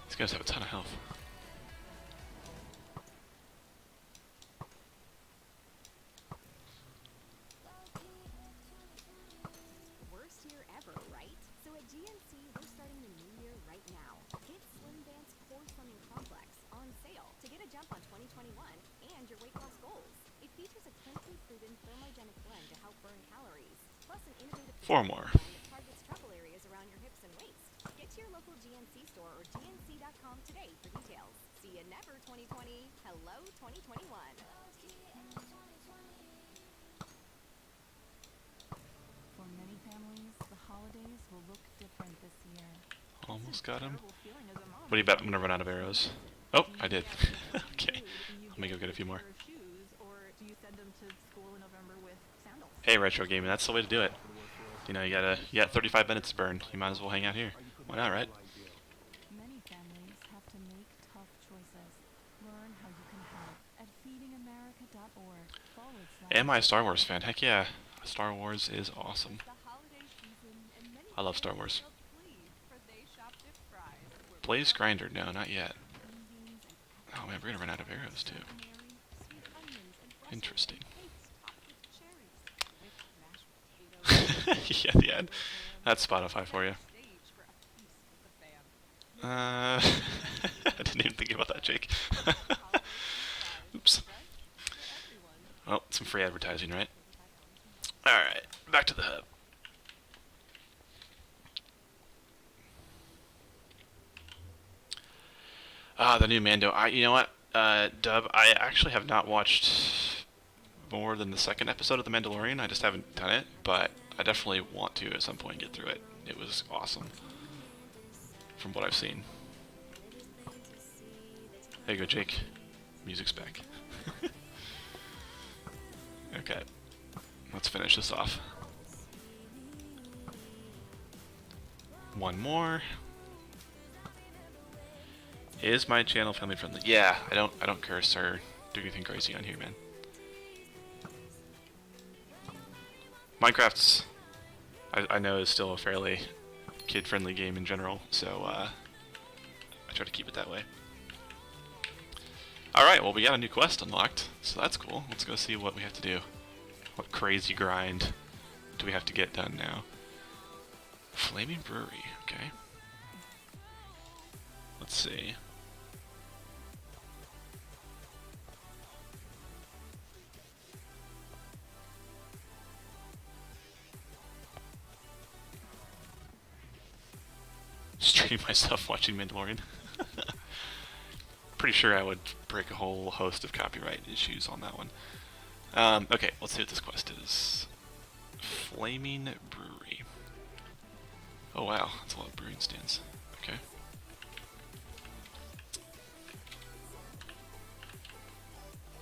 These guys have a ton of health. Four more. Targets trouble areas around your hips and waist. Get to your local GNC store or gnc.com today for details. See you never 2020. Hello 2021. For many families, the holidays will look different this year. Almost got him. What do you bet I'm gonna run out of arrows? Oh, I did. Okay. Let me go get a few more. Hey, Retro Gaming, that's the way to do it. You know, you got 35 minutes to burn. You might as well hang out here. Why not, right? Many families have to make tough choices. Learn how you can help at feedingamerica.org/. Am I a Star Wars fan? Heck yeah. Star Wars is awesome. I love Star Wars. Blaze Grinder? No, not yet. Oh man, we're gonna run out of arrows too. Interesting. Yeah, the ad. That's Spotify for you. I didn't even think about that, Jake. Oops. Well, some free advertising, right? Alright, back to the hub. The new Mando. You know what, Dub, I actually have not watched more than the second episode of The Mandalorian. I just haven't done it, but I definitely want to at some point get through it. It was awesome, from what I've seen. There you go, Jake. Music's back. Okay, let's finish this off. one more. Is my channel family friendly? Yeah, I don't curse or do anything crazy on here, man. Minecraft's, I know, is still a fairly kid-friendly game in general, so I try to keep it that way. Alright, well we got a new quest unlocked, so that's cool. Let's go see what we have to do. What crazy grind do we have to get done now? Flaming Brewery, okay. Let's see. Stream myself watching Mandalorian. Pretty sure I would break a whole host of copyright issues on that one. Okay, let's see what this quest is. Flaming Brewery. Oh wow, that's a lot of brewing stands. Okay.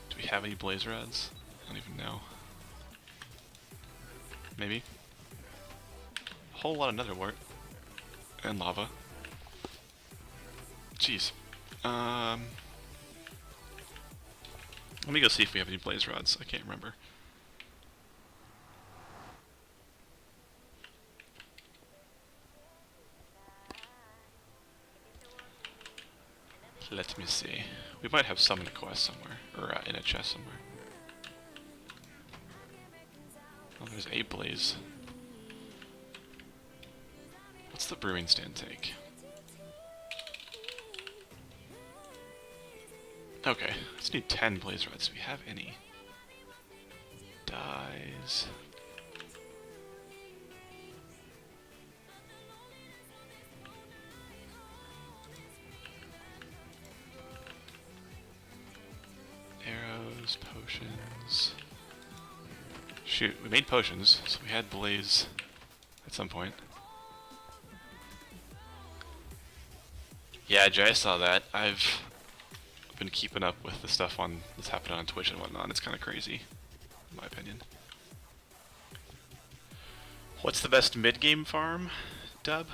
Do we have any blaze rods? I don't even know. Maybe. A whole lot of nether wart. And lava. Jeez. Let me go see if we have any blaze rods. I can't remember. Let me see. We might have some in a quest somewhere, or in a chest somewhere. Oh, there's a blaze. What's the brewing stand take? Okay, let's need 10 blaze rods. Do we have any? Dyes. Arrows, potions. Shoot, we made potions, so we had blaze at some point. Yeah, Jay, I saw that. I've been keeping up with the stuff that's happening on Twitch and whatnot. It's kind of crazy, in my opinion. What's the best mid-game farm, Dub?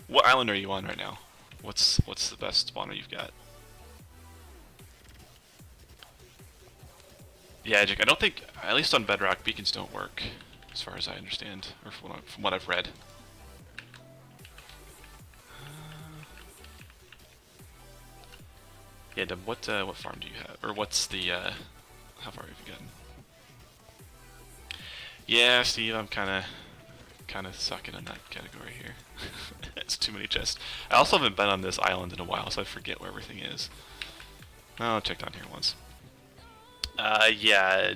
What island are you on right now? What's the best spawner you've got? Yeah, Jake, I don't think, at least on Bedrock, beacons don't work, as far as I understand, or from what I've read. Yeah, Dub, what farm do you have? Or what's the, how far have you gotten? Yeah, Steve, I'm kinda sucking in that category here. It's too many chests. I also haven't been on this island in a while, so I forget where everything is. Oh, I checked on here once. Yeah,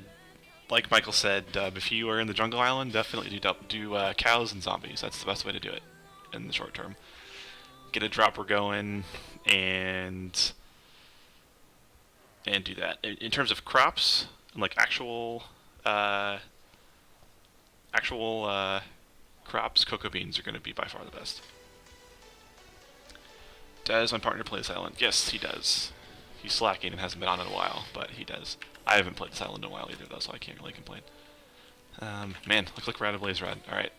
like Michael said, if you are in the jungle island, definitely do cows and zombies. That's the best way to do it in the short term. Get a dropper going and do that. In terms of crops, like actual crops, cocoa beans are going to be by far the best. Does my partner play this island? Yes, he does. He's slacking and hasn't been on in a while, but he does. I haven't played this island in a while either, though, so I can't really complain. Man, looks like we're out of blaze rod. Alright.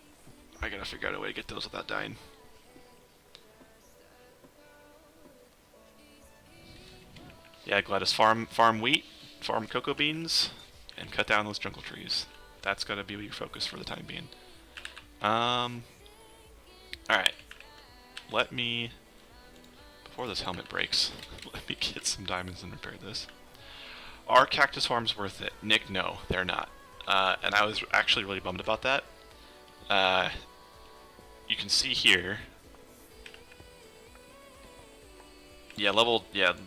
I gotta figure out a way to get those without dying. Yeah, Gladys, farm wheat, farm cocoa beans, and cut down those jungle trees. That's gotta be your focus for the time being. Alright. Let me... Before this helmet breaks, let me get some diamonds and repair this. Are cactus farms worth it? Nick, no, they're not. And I was actually really bummed about that. You can see here... Yeah,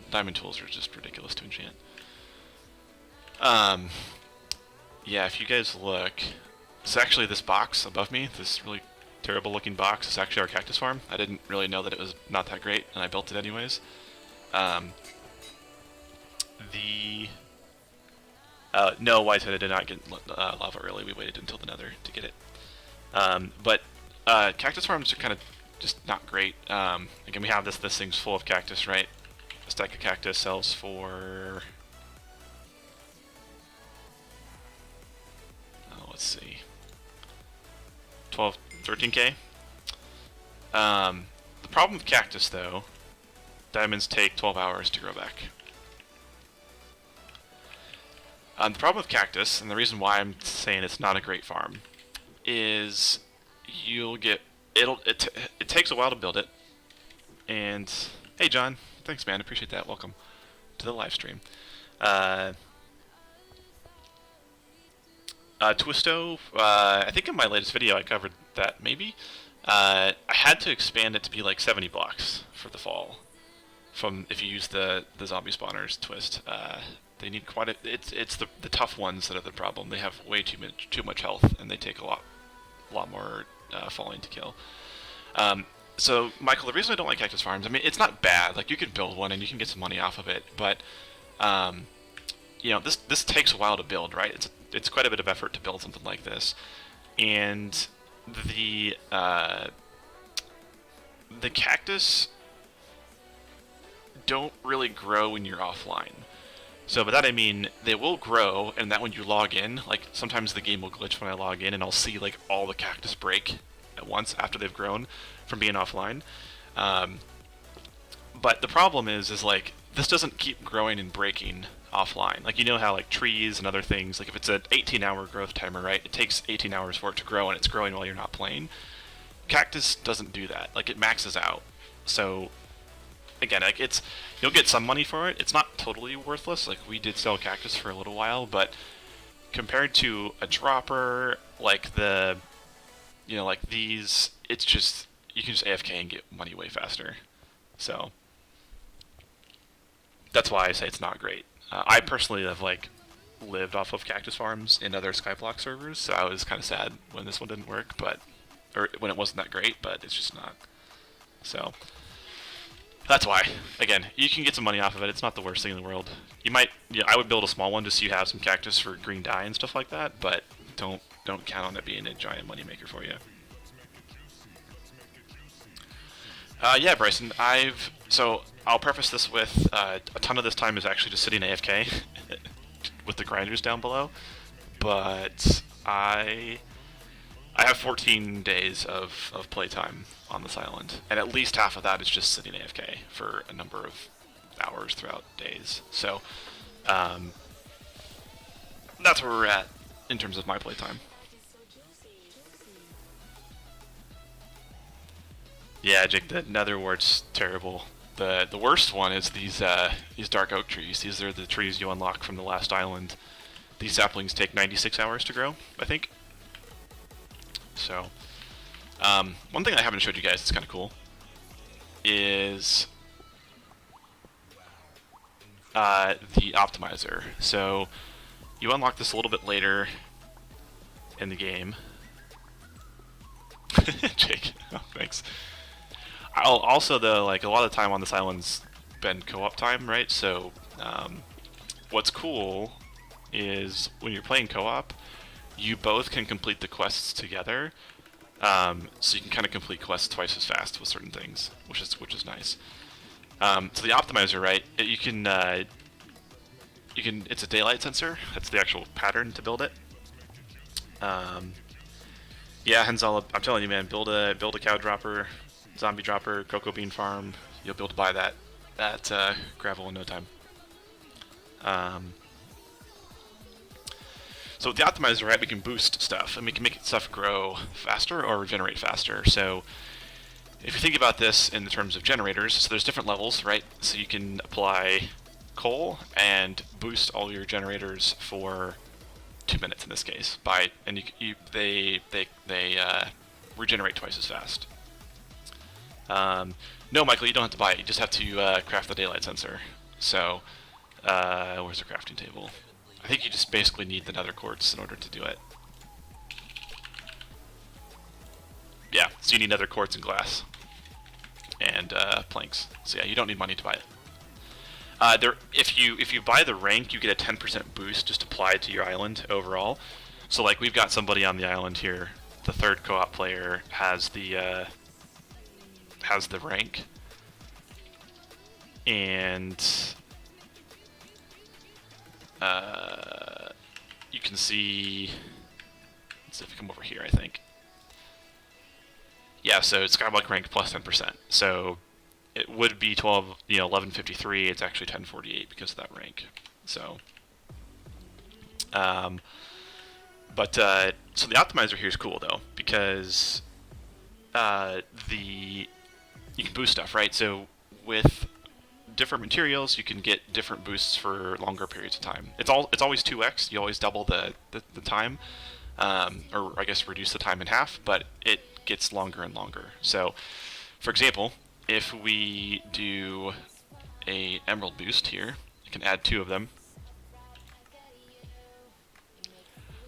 diamond tools are just ridiculous to enchant. Yeah, if you guys look, it's actually this box above me, this really terrible looking box, is actually our cactus farm. I didn't really know that it was not that great, and I built it anyways. No, Whitehead did not get lava early, we waited until the nether to get it. But cactus farms are kind of just not great. Again, we have this thing's full of cactus, right? A stack of cactus sells for... Oh, let's see. 13k? The problem with cactus, though, diamonds take 12 hours to grow back. The problem with cactus, and the reason why I'm saying it's not a great farm, is it takes a while to build it. And hey, John, thanks, man, appreciate that. Welcome to the live stream. Twisto, I think in my latest video I covered that, maybe. I had to expand it to be like 70 blocks for the fall. From if you use the zombie spawners twist, they need quite a. It's the tough ones that are the problem. They have way too much health, and they take a lot more falling to kill. So Michael, the reason I don't like cactus farms, I mean, it's not bad. Like, you can build one and you can get some money off of it, but you know, this takes a while to build, right? It's quite a bit of effort to build something like this, and the cactus don't really grow when you're offline. So by that I mean they will grow, and that when you log in, like sometimes the game will glitch when I log in, and I'll see like all the cactus break at once after they've grown from being offline. But the problem is like this doesn't keep growing and breaking offline. Like, you know how like trees and other things, like if it's an 18-hour growth timer, right? It takes 18 hours for it to grow, and it's growing while you're not playing. Cactus doesn't do that. Like, it maxes out. So again, like, you'll get some money for it. It's not totally worthless. Like, we did sell cactus for a little while, but compared to a dropper, like like these, it's just, you can just AFK and get money way faster. So that's why I say it's not great. I personally have like lived off of cactus farms in other Skyblock servers, so I was kind of sad when this one didn't work, or when it wasn't that great, but it's just not. So that's why. Again, you can get some money off of it. It's not the worst thing in the world. You might, I would build a small one just so you have some cactus for green dye and stuff like that, but don't count on it being a giant moneymaker for you. Yeah, Bryson, I'll preface this with a ton of this time is actually just sitting AFK with the grinders down below, but I have 14 days of playtime on this island, and at least half of that is just sitting AFK for a number of hours throughout days. So that's where we're at in terms of my playtime. Yeah, Jake, the nether wart's terrible. The worst one is these dark oak trees. These are the trees you unlock from the last island. These saplings take 96 hours to grow, I think. So, one thing I haven't showed you guys that's kind of cool is the optimizer. So, you unlock this a little bit later in the game. Jake, oh, thanks. Also, though, like, a lot of the time on this island's been co-op time, right? So, what's cool is when you're playing co-op, you both can complete the quests together. So you can kind of complete quests twice as fast with certain things, which is nice. So the optimizer, right? You can it's a daylight sensor. That's the actual pattern to build it. Yeah, Henzala, I'm telling you, man, build a cow dropper, zombie dropper, cocoa bean farm. You'll be able to buy that gravel in no time. So with the optimizer, right, we can boost stuff, and we can make stuff grow faster or regenerate faster. So if you think about this in the terms of generators, so there's different levels, right? So you can apply coal and boost all your generators for 2 minutes in this case, they regenerate twice as fast. No, Michael, you don't have to buy it. You just have to craft the daylight sensor. So, where's the crafting table? I think you just basically need the nether quartz in order to do it. Yeah, so you need nether quartz and glass. And planks. So yeah, you don't need money to buy it. If you buy the rank, you get a 10% boost just applied to your island overall. So like, we've got somebody on the island here. The third co-op player has the rank, and you can see. Let's see if we come over here. I think Yeah, so it's Skyblock rank plus 10%. So it would be 1153. It's actually 1048 because of that rank. So, so the optimizer here is cool though, because the you can boost stuff, right? So with different materials, you can get different boosts for longer periods of time. It's always 2x. You always double the time, or I guess reduce the time in half, but it gets longer and longer. So, for example, if we do a emerald boost here, you can add 2 of them.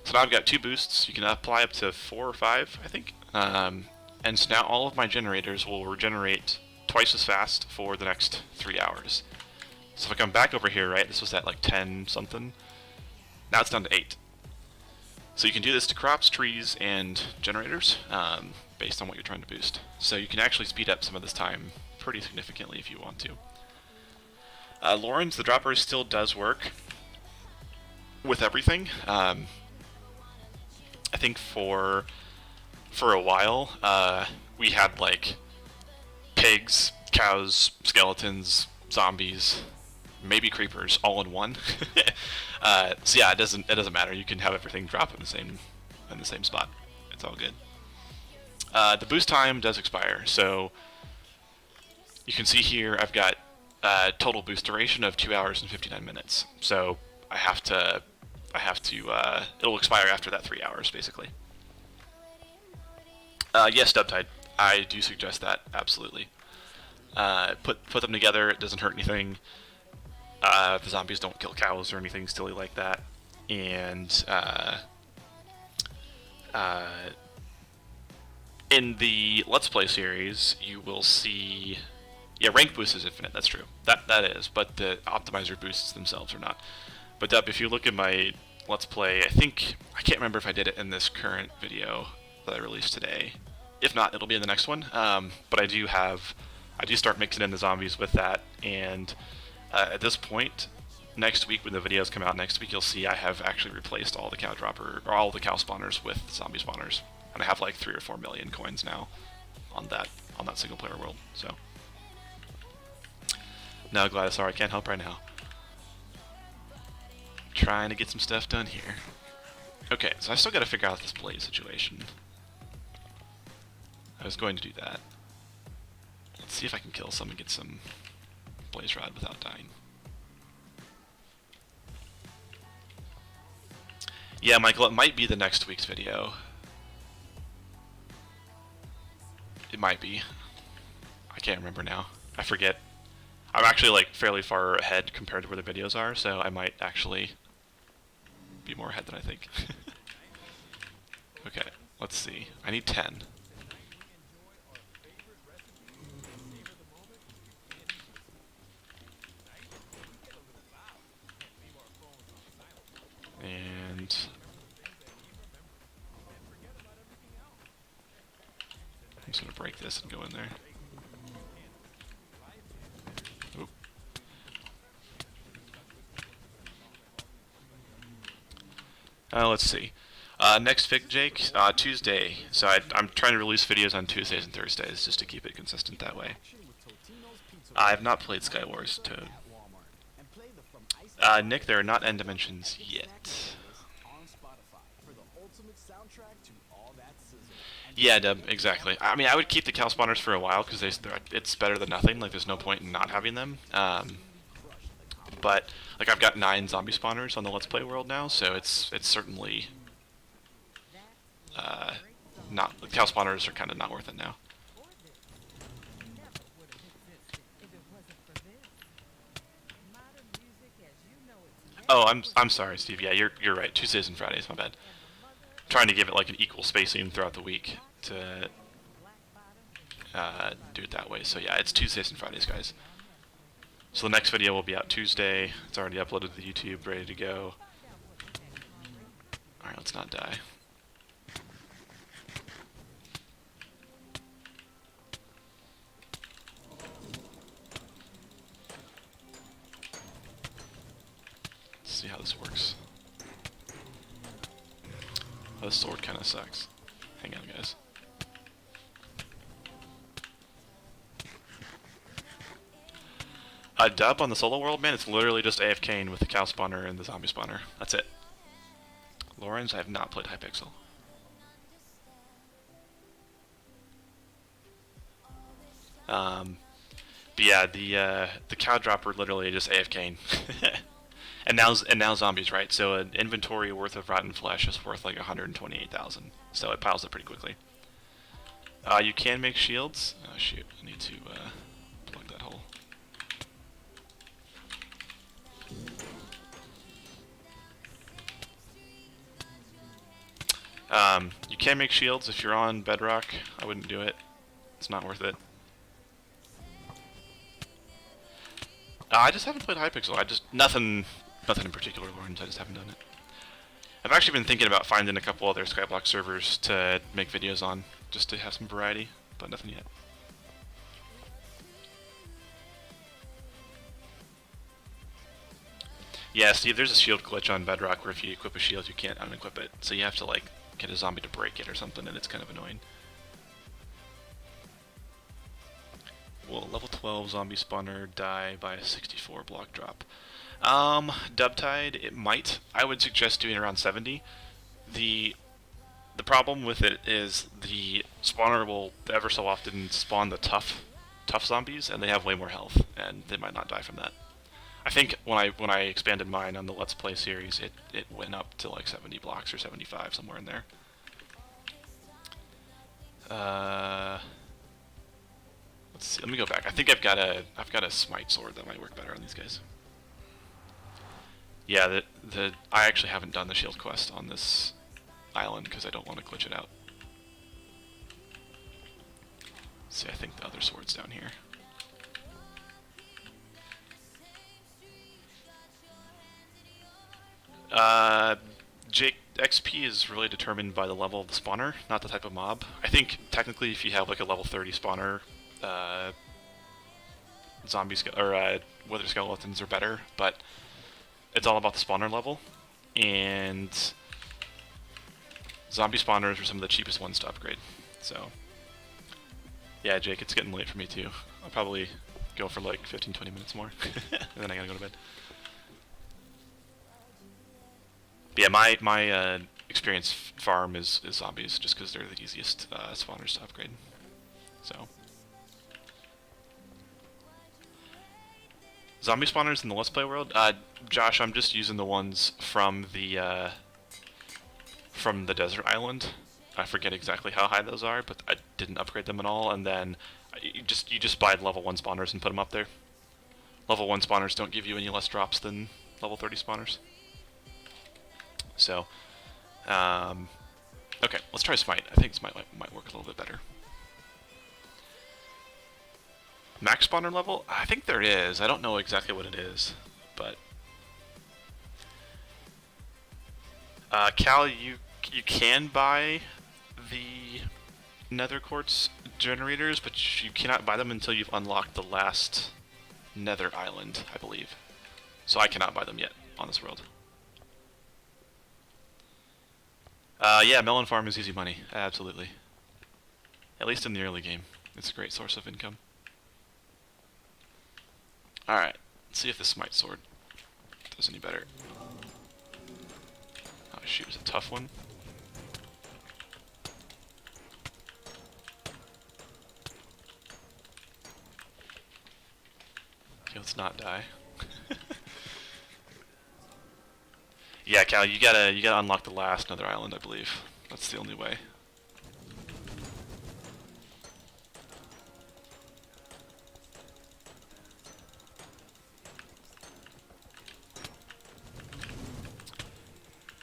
So now I've got 2 boosts. You can apply up to 4 or 5, I think. And so now all of my generators will regenerate twice as fast for the next 3 hours. So if I come back over here, right, this was at like 10 something. Now it's down to 8. So you can do this to crops, trees, and generators based on what you're trying to boost. So you can actually speed up some of this time pretty significantly if you want to. Lawrence, the dropper, still does work with everything. I think for a while, we had like pigs, cows, skeletons, zombies, maybe creepers all in one. So yeah, it doesn't matter. You can have everything drop in the same spot. It's all good. The boost time does expire, so you can see here I've got total boost duration of 2 hours and 59 minutes. So I have to it'll expire after that 3 hours basically. Yes, Dubtide, I do suggest that, absolutely. Put them together, it doesn't hurt anything. The zombies don't kill cows or anything silly like that. And in the Let's Play series, you will see... Yeah, rank boost is infinite, that's true. That is, but the optimizer boosts themselves are not. But Dub, if you look at my Let's Play, I can't remember if I did it in this current video that I released today. If not, it'll be in the next one. But I do start mixing in the zombies with that, and at this point, next week when the videos come out next week, you'll see I have actually replaced all the cow spawners with zombie spawners, and I have like 3 or 4 million coins now on that single player world. So no, Gladys, sorry, I can't help right now. Trying to get some stuff done here. Okay, so I still got to figure out this blaze situation. I was going to do that. Let's see if I can kill some and get some blaze rod without dying. Yeah, Michael, it might be the next week's video. It might be. I can't remember now. I forget. I'm actually like fairly far ahead compared to where the videos are, so I might actually be more ahead than I think. Okay, let's see. I need 10. And I'm just gonna break this and go in there. Oop. Let's see. Next Fig Jake, Tuesday. So I'm trying to release videos on Tuesdays and Thursdays just to keep it consistent that way. I have not played Skywars Toad. Nick, there are not end dimensions yet. Yeah, Deb, exactly. I mean, I would keep the cow spawners for a while because it's better than nothing. Like, there's no point in not having them. But like, I've got 9 zombie spawners on the Let's Play world now, so it's certainly not. The cow spawners are kind of not worth it now. Oh, I'm sorry, Steve. Yeah, you're right. Tuesdays and Fridays. My bad. I'm trying to give it like an equal spacing throughout the week to do it that way. So yeah, it's Tuesdays and Fridays, guys. So the next video will be out Tuesday. It's already uploaded to YouTube, ready to go. All right, let's not die. See how this works. Oh, this sword kind of sucks. Hang on, guys. A dub on the solo world, man, it's literally just AFKing with the cow spawner and the zombie spawner. That's it. Lawrence, I have not played Hypixel. But yeah, the cow dropper literally just AFKing. and now zombies, right? So an inventory worth of rotten flesh is worth like 128,000. So it piles up pretty quickly. You can make shields. Oh shoot, I need to plug that hole. You can make shields if you're on bedrock. I wouldn't do it. It's not worth it. I just haven't played Hypixel. Nothing in particular, Lawrence. I just haven't done it. I've actually been thinking about finding a couple other Skyblock servers to make videos on, just to have some variety, but nothing yet. Yeah, Steve, there's a shield glitch on Bedrock where if you equip a shield, you can't unequip it. So you have to, like, get a zombie to break it or something, and it's kind of annoying. Will level 12 zombie spawner die by a 64 block drop? Dubtide, it might. I would suggest doing around 70. The problem with it is the spawner will ever so often spawn the tough zombies, and they have way more health, and they might not die from that. I think when I expanded mine on the Let's Play series, it went up to like 70 blocks or 75, somewhere in there. Let's see. Let me go back. I think I've got a smite sword that might work better on these guys. Yeah, I actually haven't done the shield quest on this island because I don't want to glitch it out. Let's see, I think the other sword's down here. Jake, XP is really determined by the level of the spawner, not the type of mob. I think technically if you have like a level 30 spawner, wither skeletons are better, but it's all about the spawner level, and zombie spawners are some of the cheapest ones to upgrade. So yeah, Jake, it's getting late for me too. I'll probably go for like 15-20 minutes more, and then I gotta go to bed. But yeah, my experience farm is zombies, just because they're the easiest spawners to upgrade. So zombie spawners in the Let's Play world, Josh, I'm just using the ones from the desert island. I forget exactly how high those are, but I didn't upgrade them at all. And then you just buy level 1 spawners and put them up there. Level 1 spawners don't give you any less drops than level 30 spawners. So, okay, let's try Smite. I think Smite might work a little bit better. Max spawner level? I think there is. I don't know exactly what it is, but Cal, you can buy the Nether Quartz generators, but you cannot buy them until you've unlocked the last Nether Island, I believe. So I cannot buy them yet on this world. Yeah, melon farm is easy money, absolutely. At least in the early game, it's a great source of income. Alright, let's see if the smite sword does any better. Oh shoot, it's a tough one. Okay, let's not die. Yeah, Cal, you gotta unlock the last Nether Island, I believe. That's the only way.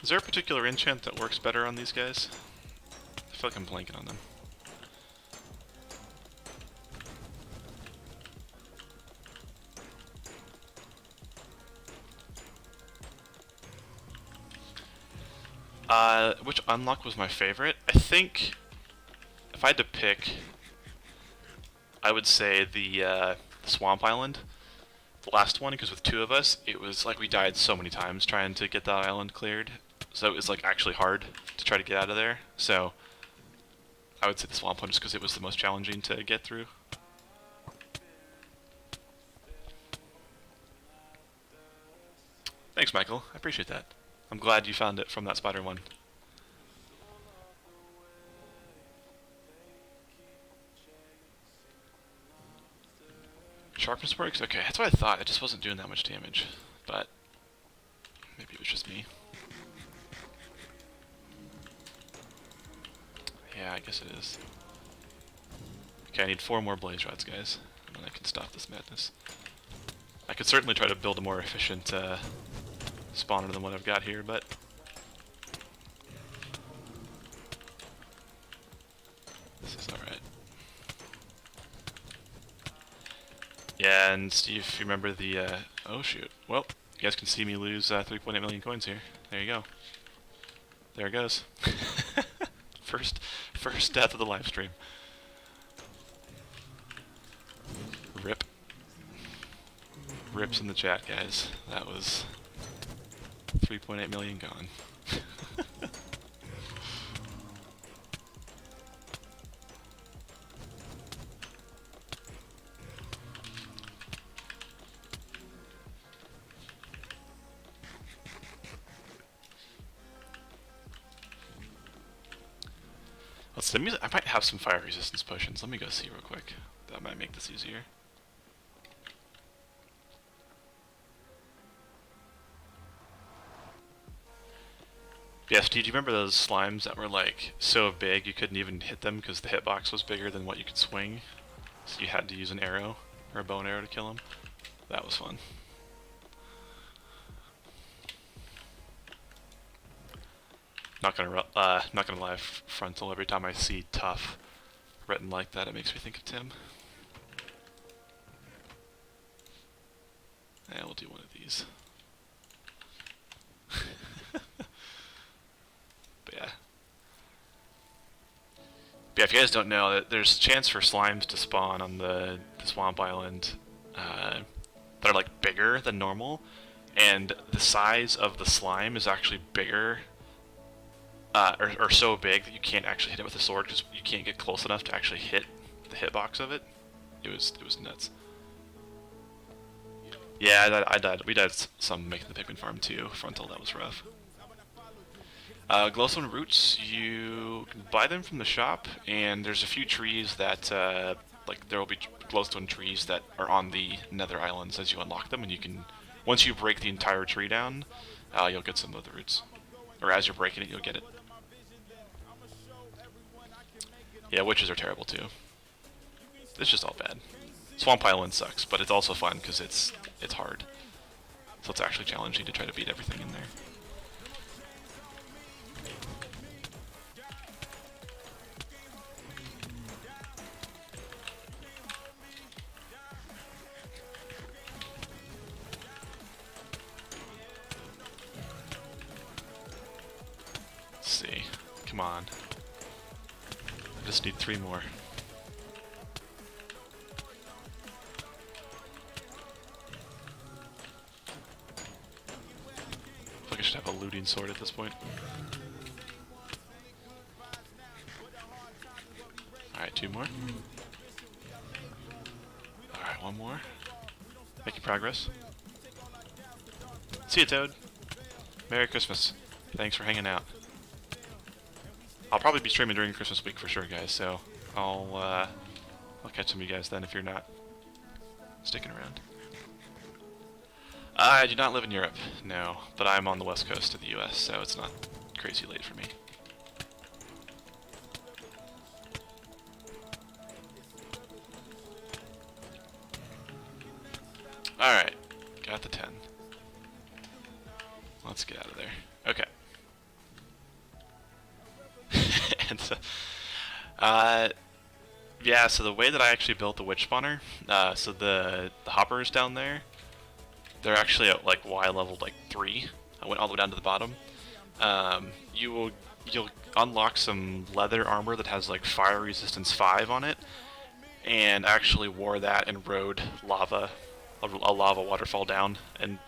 Is there a particular enchant that works better on these guys? I feel like I'm blanking on them. Which unlock was my favorite? I think if I had to pick, I would say the Swamp Island, the last one, because with two of us, it was like we died so many times trying to get that island cleared. So it was like actually hard to try to get out of there. So I would say the Swamp one just because it was the most challenging to get through. Thanks, Michael. I appreciate that. I'm glad you found it from that spider one. Sharpness works? Okay, that's what I thought. It just wasn't doing that much damage. But maybe it was just me. Yeah, I guess it is. Okay, I need 4 more blaze rods, guys. And then I can stop this madness. I could certainly try to build a more efficient spawner than what I've got here, but... this is alright. Yeah, and Steve, if you remember the, oh shoot. Well, you guys can see me lose 3.8 million coins here. There you go. There it goes. First death of the live stream. Rip. Rips in the chat, guys. That was 3.8 million gone. I might have some fire resistance potions. Let me go see real quick. That might make this easier. Yes, do you remember those slimes that were like so big you couldn't even hit them because the hitbox was bigger than what you could swing? So you had to use an arrow or a bow and arrow to kill them? That was fun. Not gonna lie, Frontal, every time I see tough written like that, it makes me think of Tim. Yeah, we'll do one of these. But yeah. If you guys don't know, there's a chance for slimes to spawn on the swamp island that are like bigger than normal, and the size of the slime is actually bigger or so big that you can't actually hit it with a sword because you can't get close enough to actually hit the hitbox of it. It was nuts. Yeah, I died. We died some making the pigman farm too. Frontal, that was rough. Glowstone roots, you can buy them from the shop, and there's a few trees that like there will be glowstone trees that are on the nether islands as you unlock them, and you can, once you break the entire tree down, you'll get some of the roots. Or as you're breaking it, you'll get it. Yeah, witches are terrible too. It's just all bad. Swamp Island sucks, but it's also fun because it's hard. So it's actually challenging to try to beat everything in there. Let's see. Come on. I just need 3 more. I should have a looting sword at this point. Alright, 2 more. Alright, 1 more. Making progress. See you, Toad. Merry Christmas. Thanks for hanging out. I'll probably be streaming during Christmas week for sure, guys, so I'll catch some of you guys then if you're not sticking around. I do not live in Europe, no, but I'm on the west coast of the US, so it's not crazy late for me. Alright, got the 10. Let's get out of there. Okay. And so, yeah, so the way that I actually built the witch spawner, so the hoppers down there, they're actually at like Y level like 3. I went all the way down to the bottom. You'll unlock some leather armor that has like fire resistance 5 on it, and actually wore that and rode lava, a lava waterfall down, and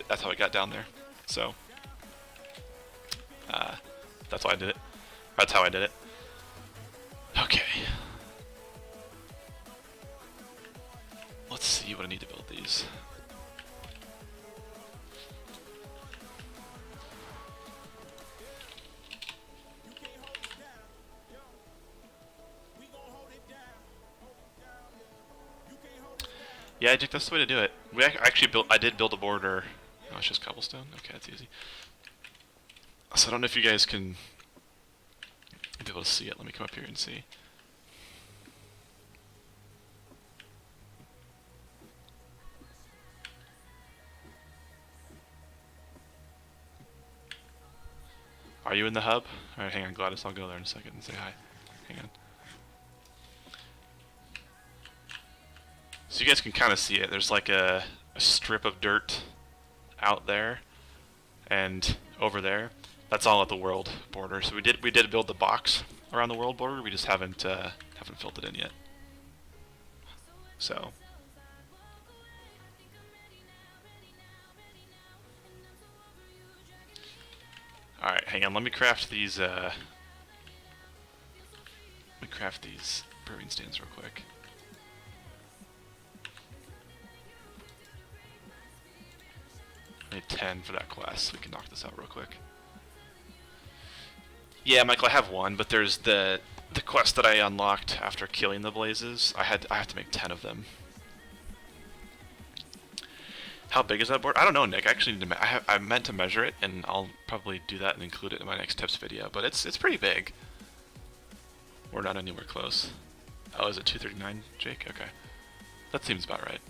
that's how I got down there. So that's why I did it. That's how I did it. Okay. Let's see what I need to build these. Yeah, Jake, that's the way to do it. Actually built. I did build a border. Oh, it's just cobblestone. Okay, that's easy. So I don't know if you guys can be able to see it. Let me come up here and see. Are you in the hub? Alright, hang on, Gladys. I'll go there in a second and say hi. Hang on. So you guys can kind of see it. There's like a strip of dirt out there and over there. That's all at the world border. So we did build the box around the world border. We just haven't filled it in yet. So. Alright, hang on, let me craft these brewing stands real quick. I need 10 for that quest, so we can knock this out real quick. Yeah, Michael, I have one, but there's the quest that I unlocked after killing the blazes. I have to make 10 of them. How big is that board? I don't know, Nick. I actually need to I meant to measure it, and I'll probably do that and include it in my next tips video. But it's pretty big. We're not anywhere close. Oh, is it 239, Jake? Okay, that seems about right.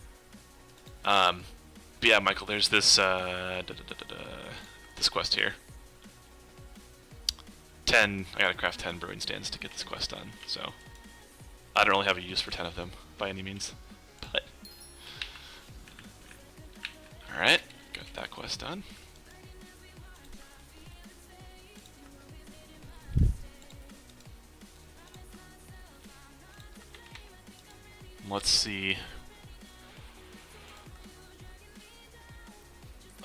But yeah, Michael, there's this this quest here. 10. I gotta craft 10 brewing stands to get this quest done. So I don't really have a use for 10 of them by any means, but. Alright, got that quest done. Let's see.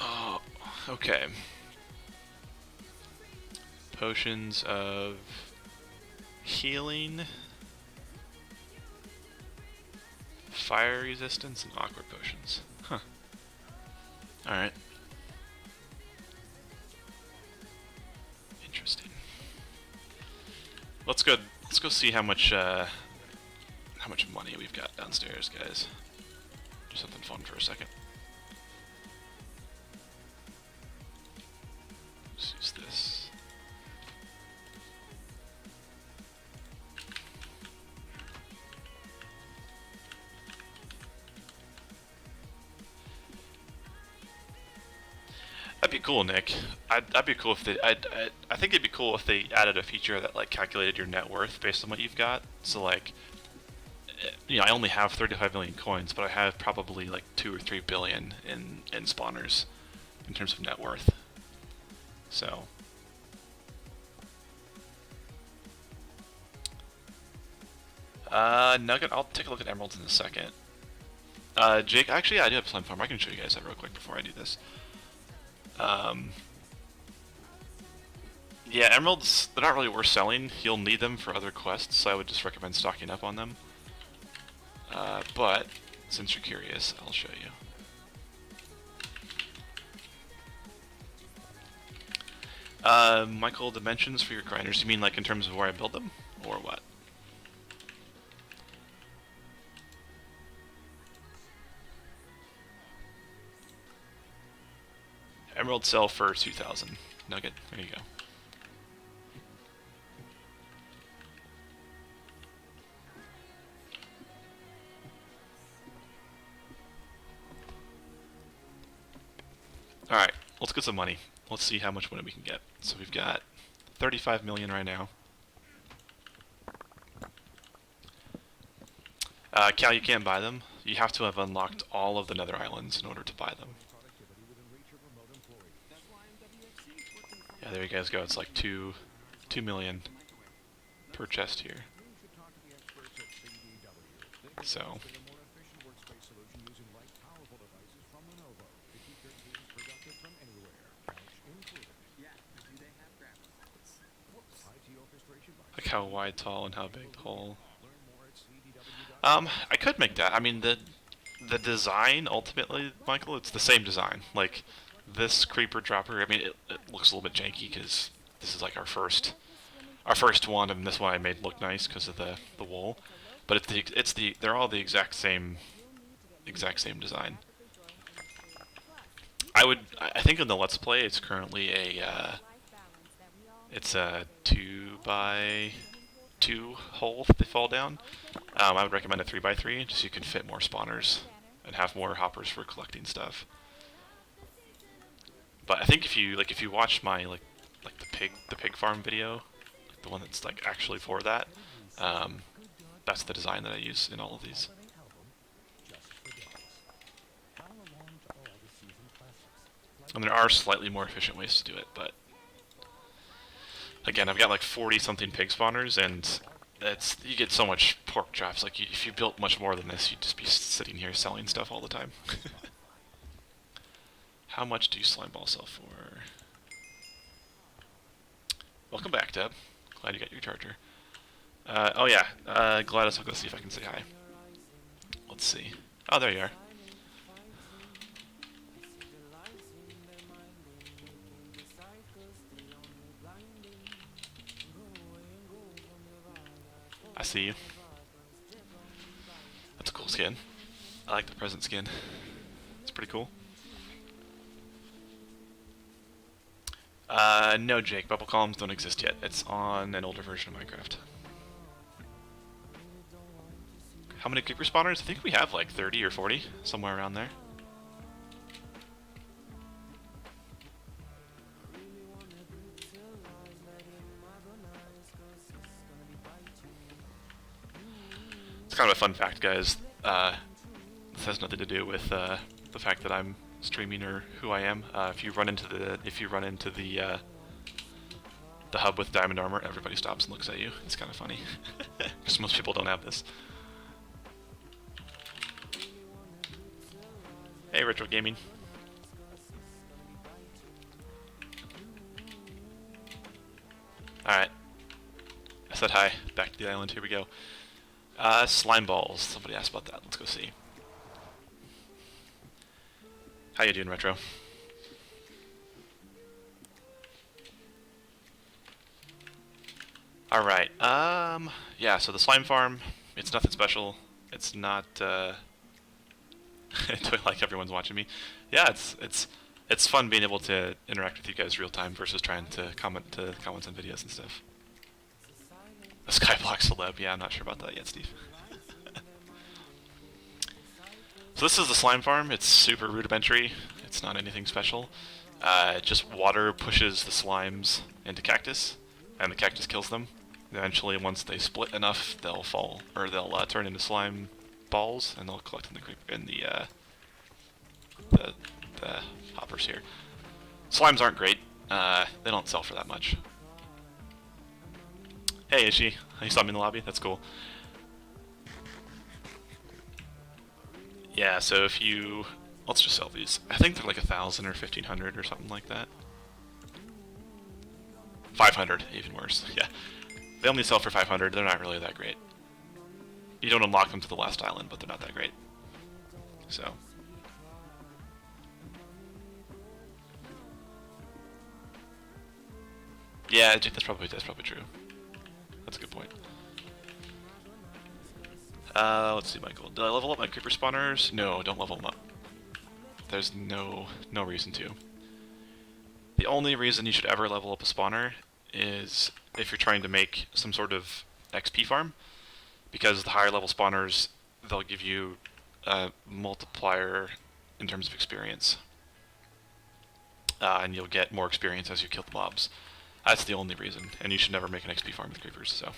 Oh, okay. Potions of healing, fire resistance, and awkward potions. Huh. Alright. Interesting. Let's go see how much money we've got downstairs, guys. Do something fun for a second. Let's use this. That'd be cool, Nick. That'd be cool if they. I think it'd be cool if they added a feature that like calculated your net worth based on what you've got. So like, you know, I only have 35 million coins, but I have probably like 2 or 3 billion in spawners in terms of net worth. So. Nugget. I'll take a look at emeralds in a second. Jake, actually, yeah, I do have a slime farm. I can show you guys that real quick before I do this. Yeah, emeralds, they're not really worth selling. You'll need them for other quests, so I would just recommend stocking up on them. But, since you're curious, I'll show you. Michael, dimensions for your grinders, you mean like in terms of where I build them? Or what? Emerald sell for 2,000. Nugget, there you go. Alright, let's get some money. Let's see how much money we can get. So we've got 35 million right now. Cal, you can't buy them. You have to have unlocked all of the Nether Islands in order to buy them. Yeah, there you guys go. It's like 2 million per chest here. So. Like how wide, tall, and how big the hole. I could make that. I mean, the design ultimately, Michael, it's the same design. Like this creeper dropper. I mean, it looks a little bit janky because this is like our first one, and this one I made look nice because of the wool. But they're all the exact same exact same design. I think in the Let's Play it's currently it's a 2x2 hole if they fall down. I would recommend a 3x3 just so you can fit more spawners and have more hoppers for collecting stuff. But I think if you watch my like the pig farm video, like the one that's like actually for that, that's the design that I use in all of these. And there are slightly more efficient ways to do it, but again, I've got like 40 something pig spawners, and you get so much pork chops. Like if you built much more than this, you'd just be sitting here selling stuff all the time. How much do slime balls sell for? Welcome back, Deb. Glad you got your charger. Oh yeah, Gladys, I'll go see if I can say hi. Let's see. Oh, there you are. I see you. That's a cool skin. I like the present skin. It's pretty cool. No, Jake. Bubble columns don't exist yet. It's on an older version of Minecraft. How many creeper spawners? I think we have like 30 or 40, somewhere around there. It's kind of a fun fact, guys. This has nothing to do with the fact that I'm streaming or who I am. If you run into the hub with diamond armor, everybody stops and looks at you. It's kind of funny because most people don't have this. Hey, Retro Gaming. All right. I said hi. Back to the island. Here we go. Slime balls. Somebody asked about that. Let's go see. How you doing, Retro? Alright, yeah, so the slime farm, it's nothing special. It's not, do I like everyone's watching me? Yeah, it's fun being able to interact with you guys real time versus trying to comment to comments on videos and stuff. A Skyblock celeb, yeah, I'm not sure about that yet, Steve. So this is the slime farm. It's super rudimentary. It's not anything special. Just water pushes the slimes into cactus, and the cactus kills them. Eventually, once they split enough, they'll fall, or they'll turn into slime balls, and they'll collect in the hoppers here. Slimes aren't great. They don't sell for that much. Hey, Ishi. You saw me in the lobby? That's cool. Yeah, so if you... Let's just sell these. I think they're like 1,000 or 1,500 or something like that. 500, even worse. Yeah. They only sell for 500. They're not really that great. You don't unlock them to the last island, but they're not that great. So... Yeah, that's probably true. That's a good point. Let's see, Michael. Did I level up my creeper spawners? No, don't level them up. There's no reason to. The only reason you should ever level up a spawner is if you're trying to make some sort of XP farm, because the higher level spawners, they'll give you a multiplier in terms of experience. And you'll get more experience as you kill the mobs. That's the only reason, and you should never make an XP farm with creepers, so...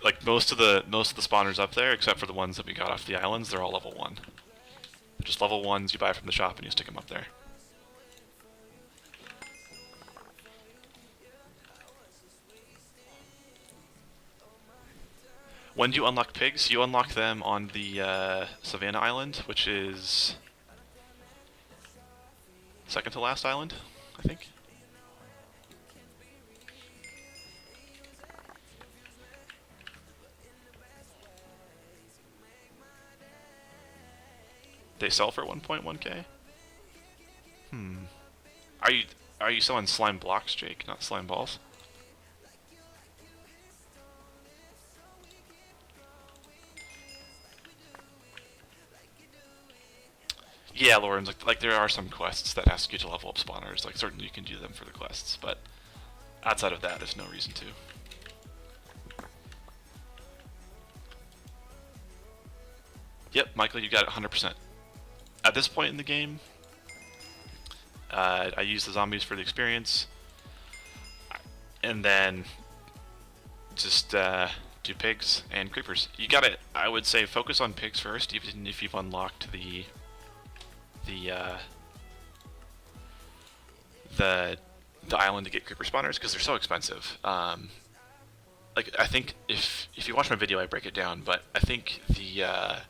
Like most of the spawners up there, except for the ones that we got off the islands, they're all level 1. They're just level 1s you buy from the shop and you stick them up there. When do you unlock pigs? You unlock them on the Savannah Island, which is second to last island, I think. They sell for 1.1k? Are you selling slime blocks, Jake, not slime balls? Yeah, Lauren's like there are some quests that ask you to level up spawners. Like certainly you can do them for the quests, but outside of that, there's no reason to. Yep, Michael, you got it 100%. At this point in the game, I use the zombies for the experience, and then just do pigs and creepers. You gotta, I would say, focus on pigs first, even if you've unlocked the island to get creeper spawners, because they're so expensive. Like I think if you watch my video, I break it down, but I think the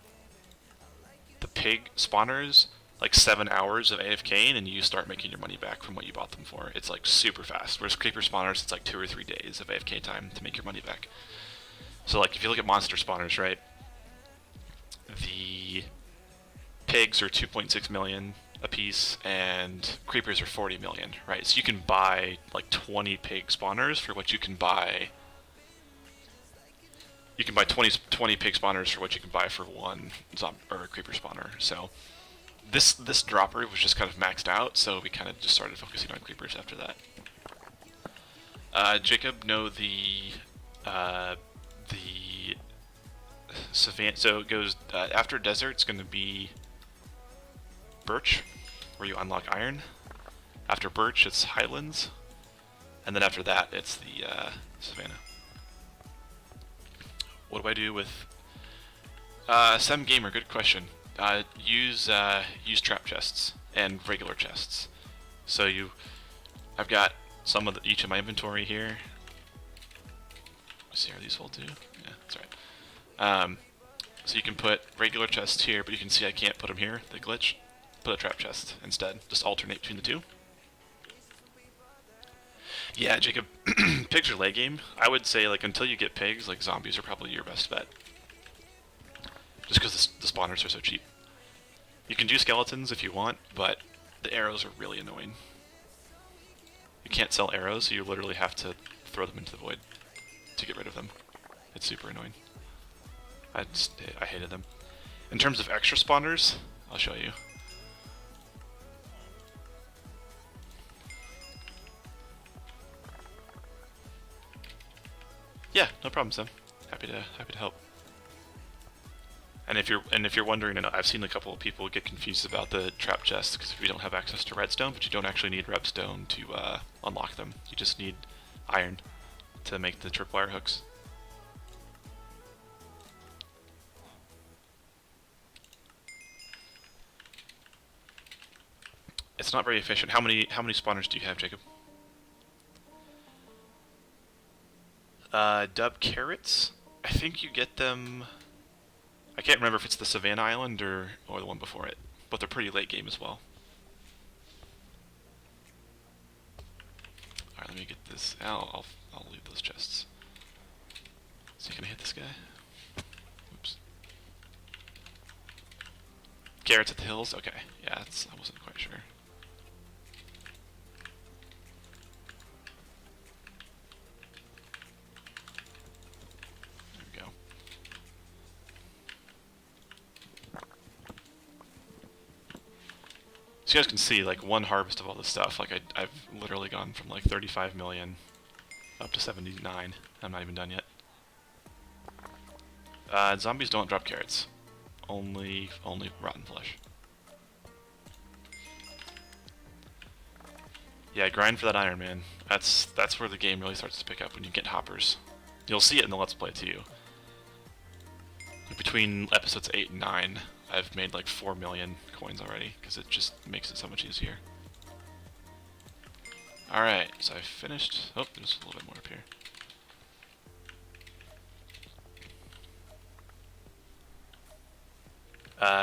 pig spawners, like 7 hours of AFK, and you start making your money back from what you bought them for. It's like super fast. Whereas creeper spawners, it's like 2 or 3 days of AFK time to make your money back. So like if you look at monster spawners, right? The pigs are 2.6 million a piece, and creepers are 40 million, right? So you can buy like 20 pig spawners for what you can buy. You can buy 20 pig spawners for what you can buy for one creeper spawner. So this dropper was just kind of maxed out, so we kind of just started focusing on creepers after that. Jacob, no, the savannah. So it goes after desert. It's going to be birch, where you unlock iron. After birch, it's highlands, and then after that, it's the savannah. What do I do with Sem Gamer? Good question. Use trap chests and regular chests. So I've got some of each in my inventory here. Let's see, are these full too? Yeah, that's right. So you can put regular chests here, but you can see I can't put them here. They glitch. Put a trap chest instead. Just alternate between the two. Yeah, Jacob, pigs are late game. I would say, like, until you get pigs, like, zombies are probably your best bet. Just because the spawners are so cheap. You can do skeletons if you want, but the arrows are really annoying. You can't sell arrows, so you literally have to throw them into the void to get rid of them. It's super annoying. I hated them. In terms of extra spawners, I'll show you. Yeah, no problem, Sam. Happy to help. And if you're wondering, and I've seen a couple of people get confused about the trap chests because we don't have access to redstone, but you don't actually need redstone to unlock them. You just need iron to make the tripwire hooks. It's not very efficient. How many spawners do you have, Jacob? Dub carrots. I think you get them. I can't remember if it's the Savannah Island or the one before it, but they're pretty late game as well. All right, let me get this. I'll leave those chests. So can I hit this guy? Oops. Carrots at the hills. Okay, yeah, I wasn't quite sure. So you guys can see, like, one harvest of all this stuff, like, I've literally gone from, like, 35 million up to 79. I'm not even done yet. Zombies don't drop carrots. Only rotten flesh. Yeah, grind for that iron, man. That's where the game really starts to pick up, when you get hoppers. You'll see it in the Let's Play, too. Between episodes 8 and 9, I've made like 4 million coins already, because it just makes it so much easier. Alright, so I finished. Oh, there's a little bit more up here.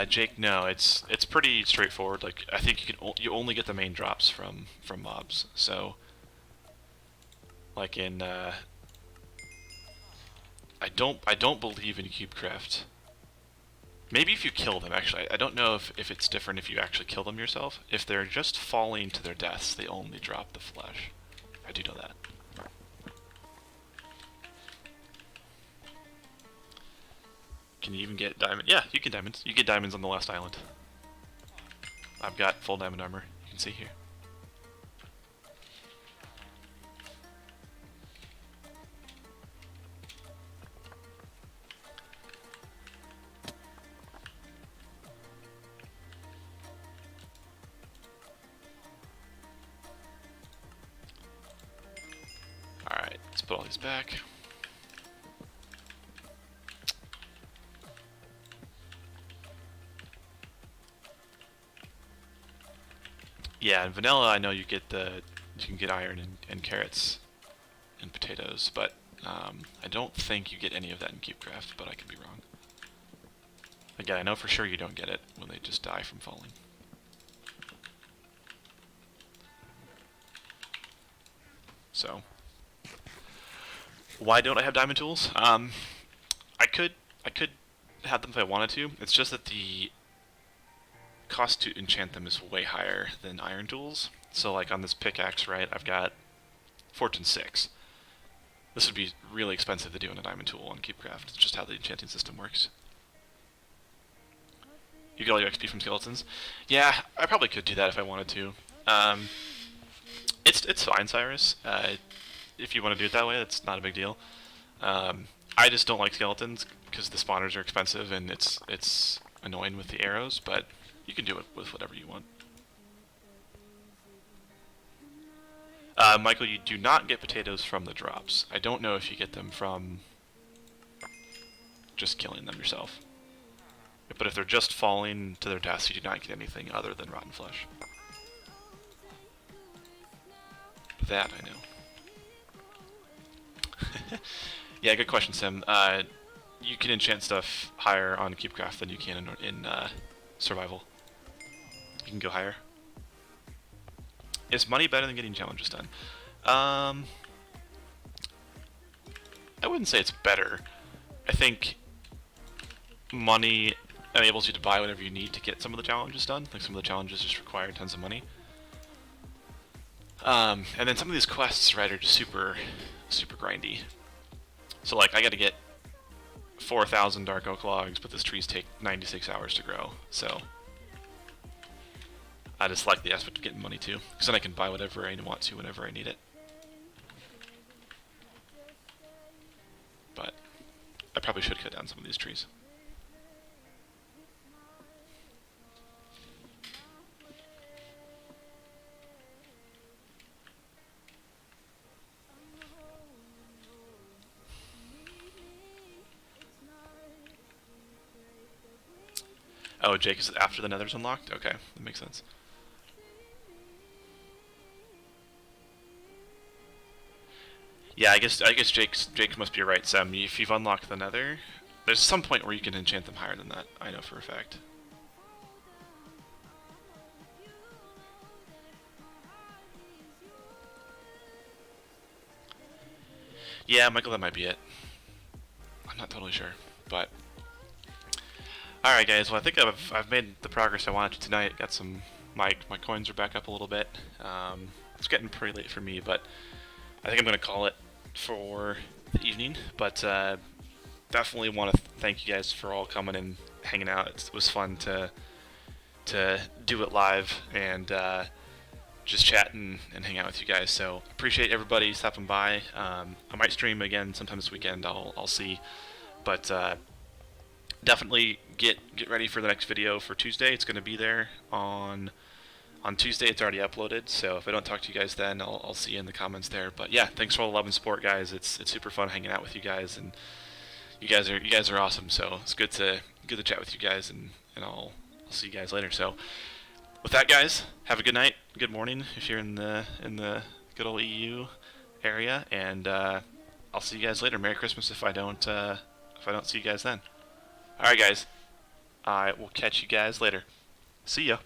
Jake, no, it's pretty straightforward. Like, I think you only get the main drops from mobs. So, like in I don't believe in CubeCraft. Maybe if you kill them, actually. I don't know if it's different if you actually kill them yourself. If they're just falling to their deaths, they only drop the flesh. I do know that. Can you even get diamond? Yeah, you get diamonds. You get diamonds on the last island. I've got full diamond armor. You can see here. Alright, let's put all these back. Yeah, in vanilla I know you can get iron and carrots and potatoes, but I don't think you get any of that in CubeCraft, but I could be wrong. Again, I know for sure you don't get it when they just die from falling. So, why don't I have diamond tools? I could have them if I wanted to. It's just that the cost to enchant them is way higher than iron tools. So like on this pickaxe, right, I've got Fortune 6. This would be really expensive to do on a diamond tool on CubeCraft. It's just how the enchanting system works. You get all your XP from skeletons? Yeah, I probably could do that if I wanted to. It's fine, Cyrus. If you want to do it that way, that's not a big deal. I just don't like skeletons because the spawners are expensive and it's annoying with the arrows, but you can do it with whatever you want. Michael, you do not get potatoes from the drops. I don't know if you get them from just killing them yourself. But if they're just falling to their deaths, you do not get anything other than rotten flesh. That I know. Yeah, good question, Sim. You can enchant stuff higher on CubeCraft than you can in survival. You can go higher. Is money better than getting challenges done? I wouldn't say it's better. I think money enables you to buy whatever you need to get some of the challenges done. Like some of the challenges just require tons of money. And then some of these quests, right, are just super grindy. So like, I gotta get 4,000 dark oak logs, but these trees take 96 hours to grow, so I just like the aspect of getting money too, because then I can buy whatever I want to whenever I need it. But I probably should cut down some of these trees. Oh, Jake, is it after the nether's unlocked? Okay, that makes sense. Yeah, I guess Jake must be right, Sam. If you've unlocked the nether, there's some point where you can enchant them higher than that. I know for a fact. Yeah, Michael, that might be it. I'm not totally sure, but alright guys, well I think I've made the progress I wanted to tonight. Got some, my coins are back up a little bit. It's getting pretty late for me, but I think I'm going to call it for the evening. But definitely want to thank you guys for all coming and hanging out. It was fun to do it live and just chat and hang out with you guys. So appreciate everybody stopping by. I might stream again sometime this weekend. I'll see, but definitely get ready for the next video for Tuesday. It's going to be there on Tuesday. It's already uploaded, so if I don't talk to you guys then, I'll see you in the comments there. But yeah, thanks for all the love and support, guys. It's super fun hanging out with you guys, and you guys are awesome. So it's good to chat with you guys, and I'll see you guys later. So with that, guys, have a good night, good morning if you're in the good old EU area, and I'll see you guys later. Merry Christmas if I don't see you guys then. Alright guys, I will catch you guys later. See ya.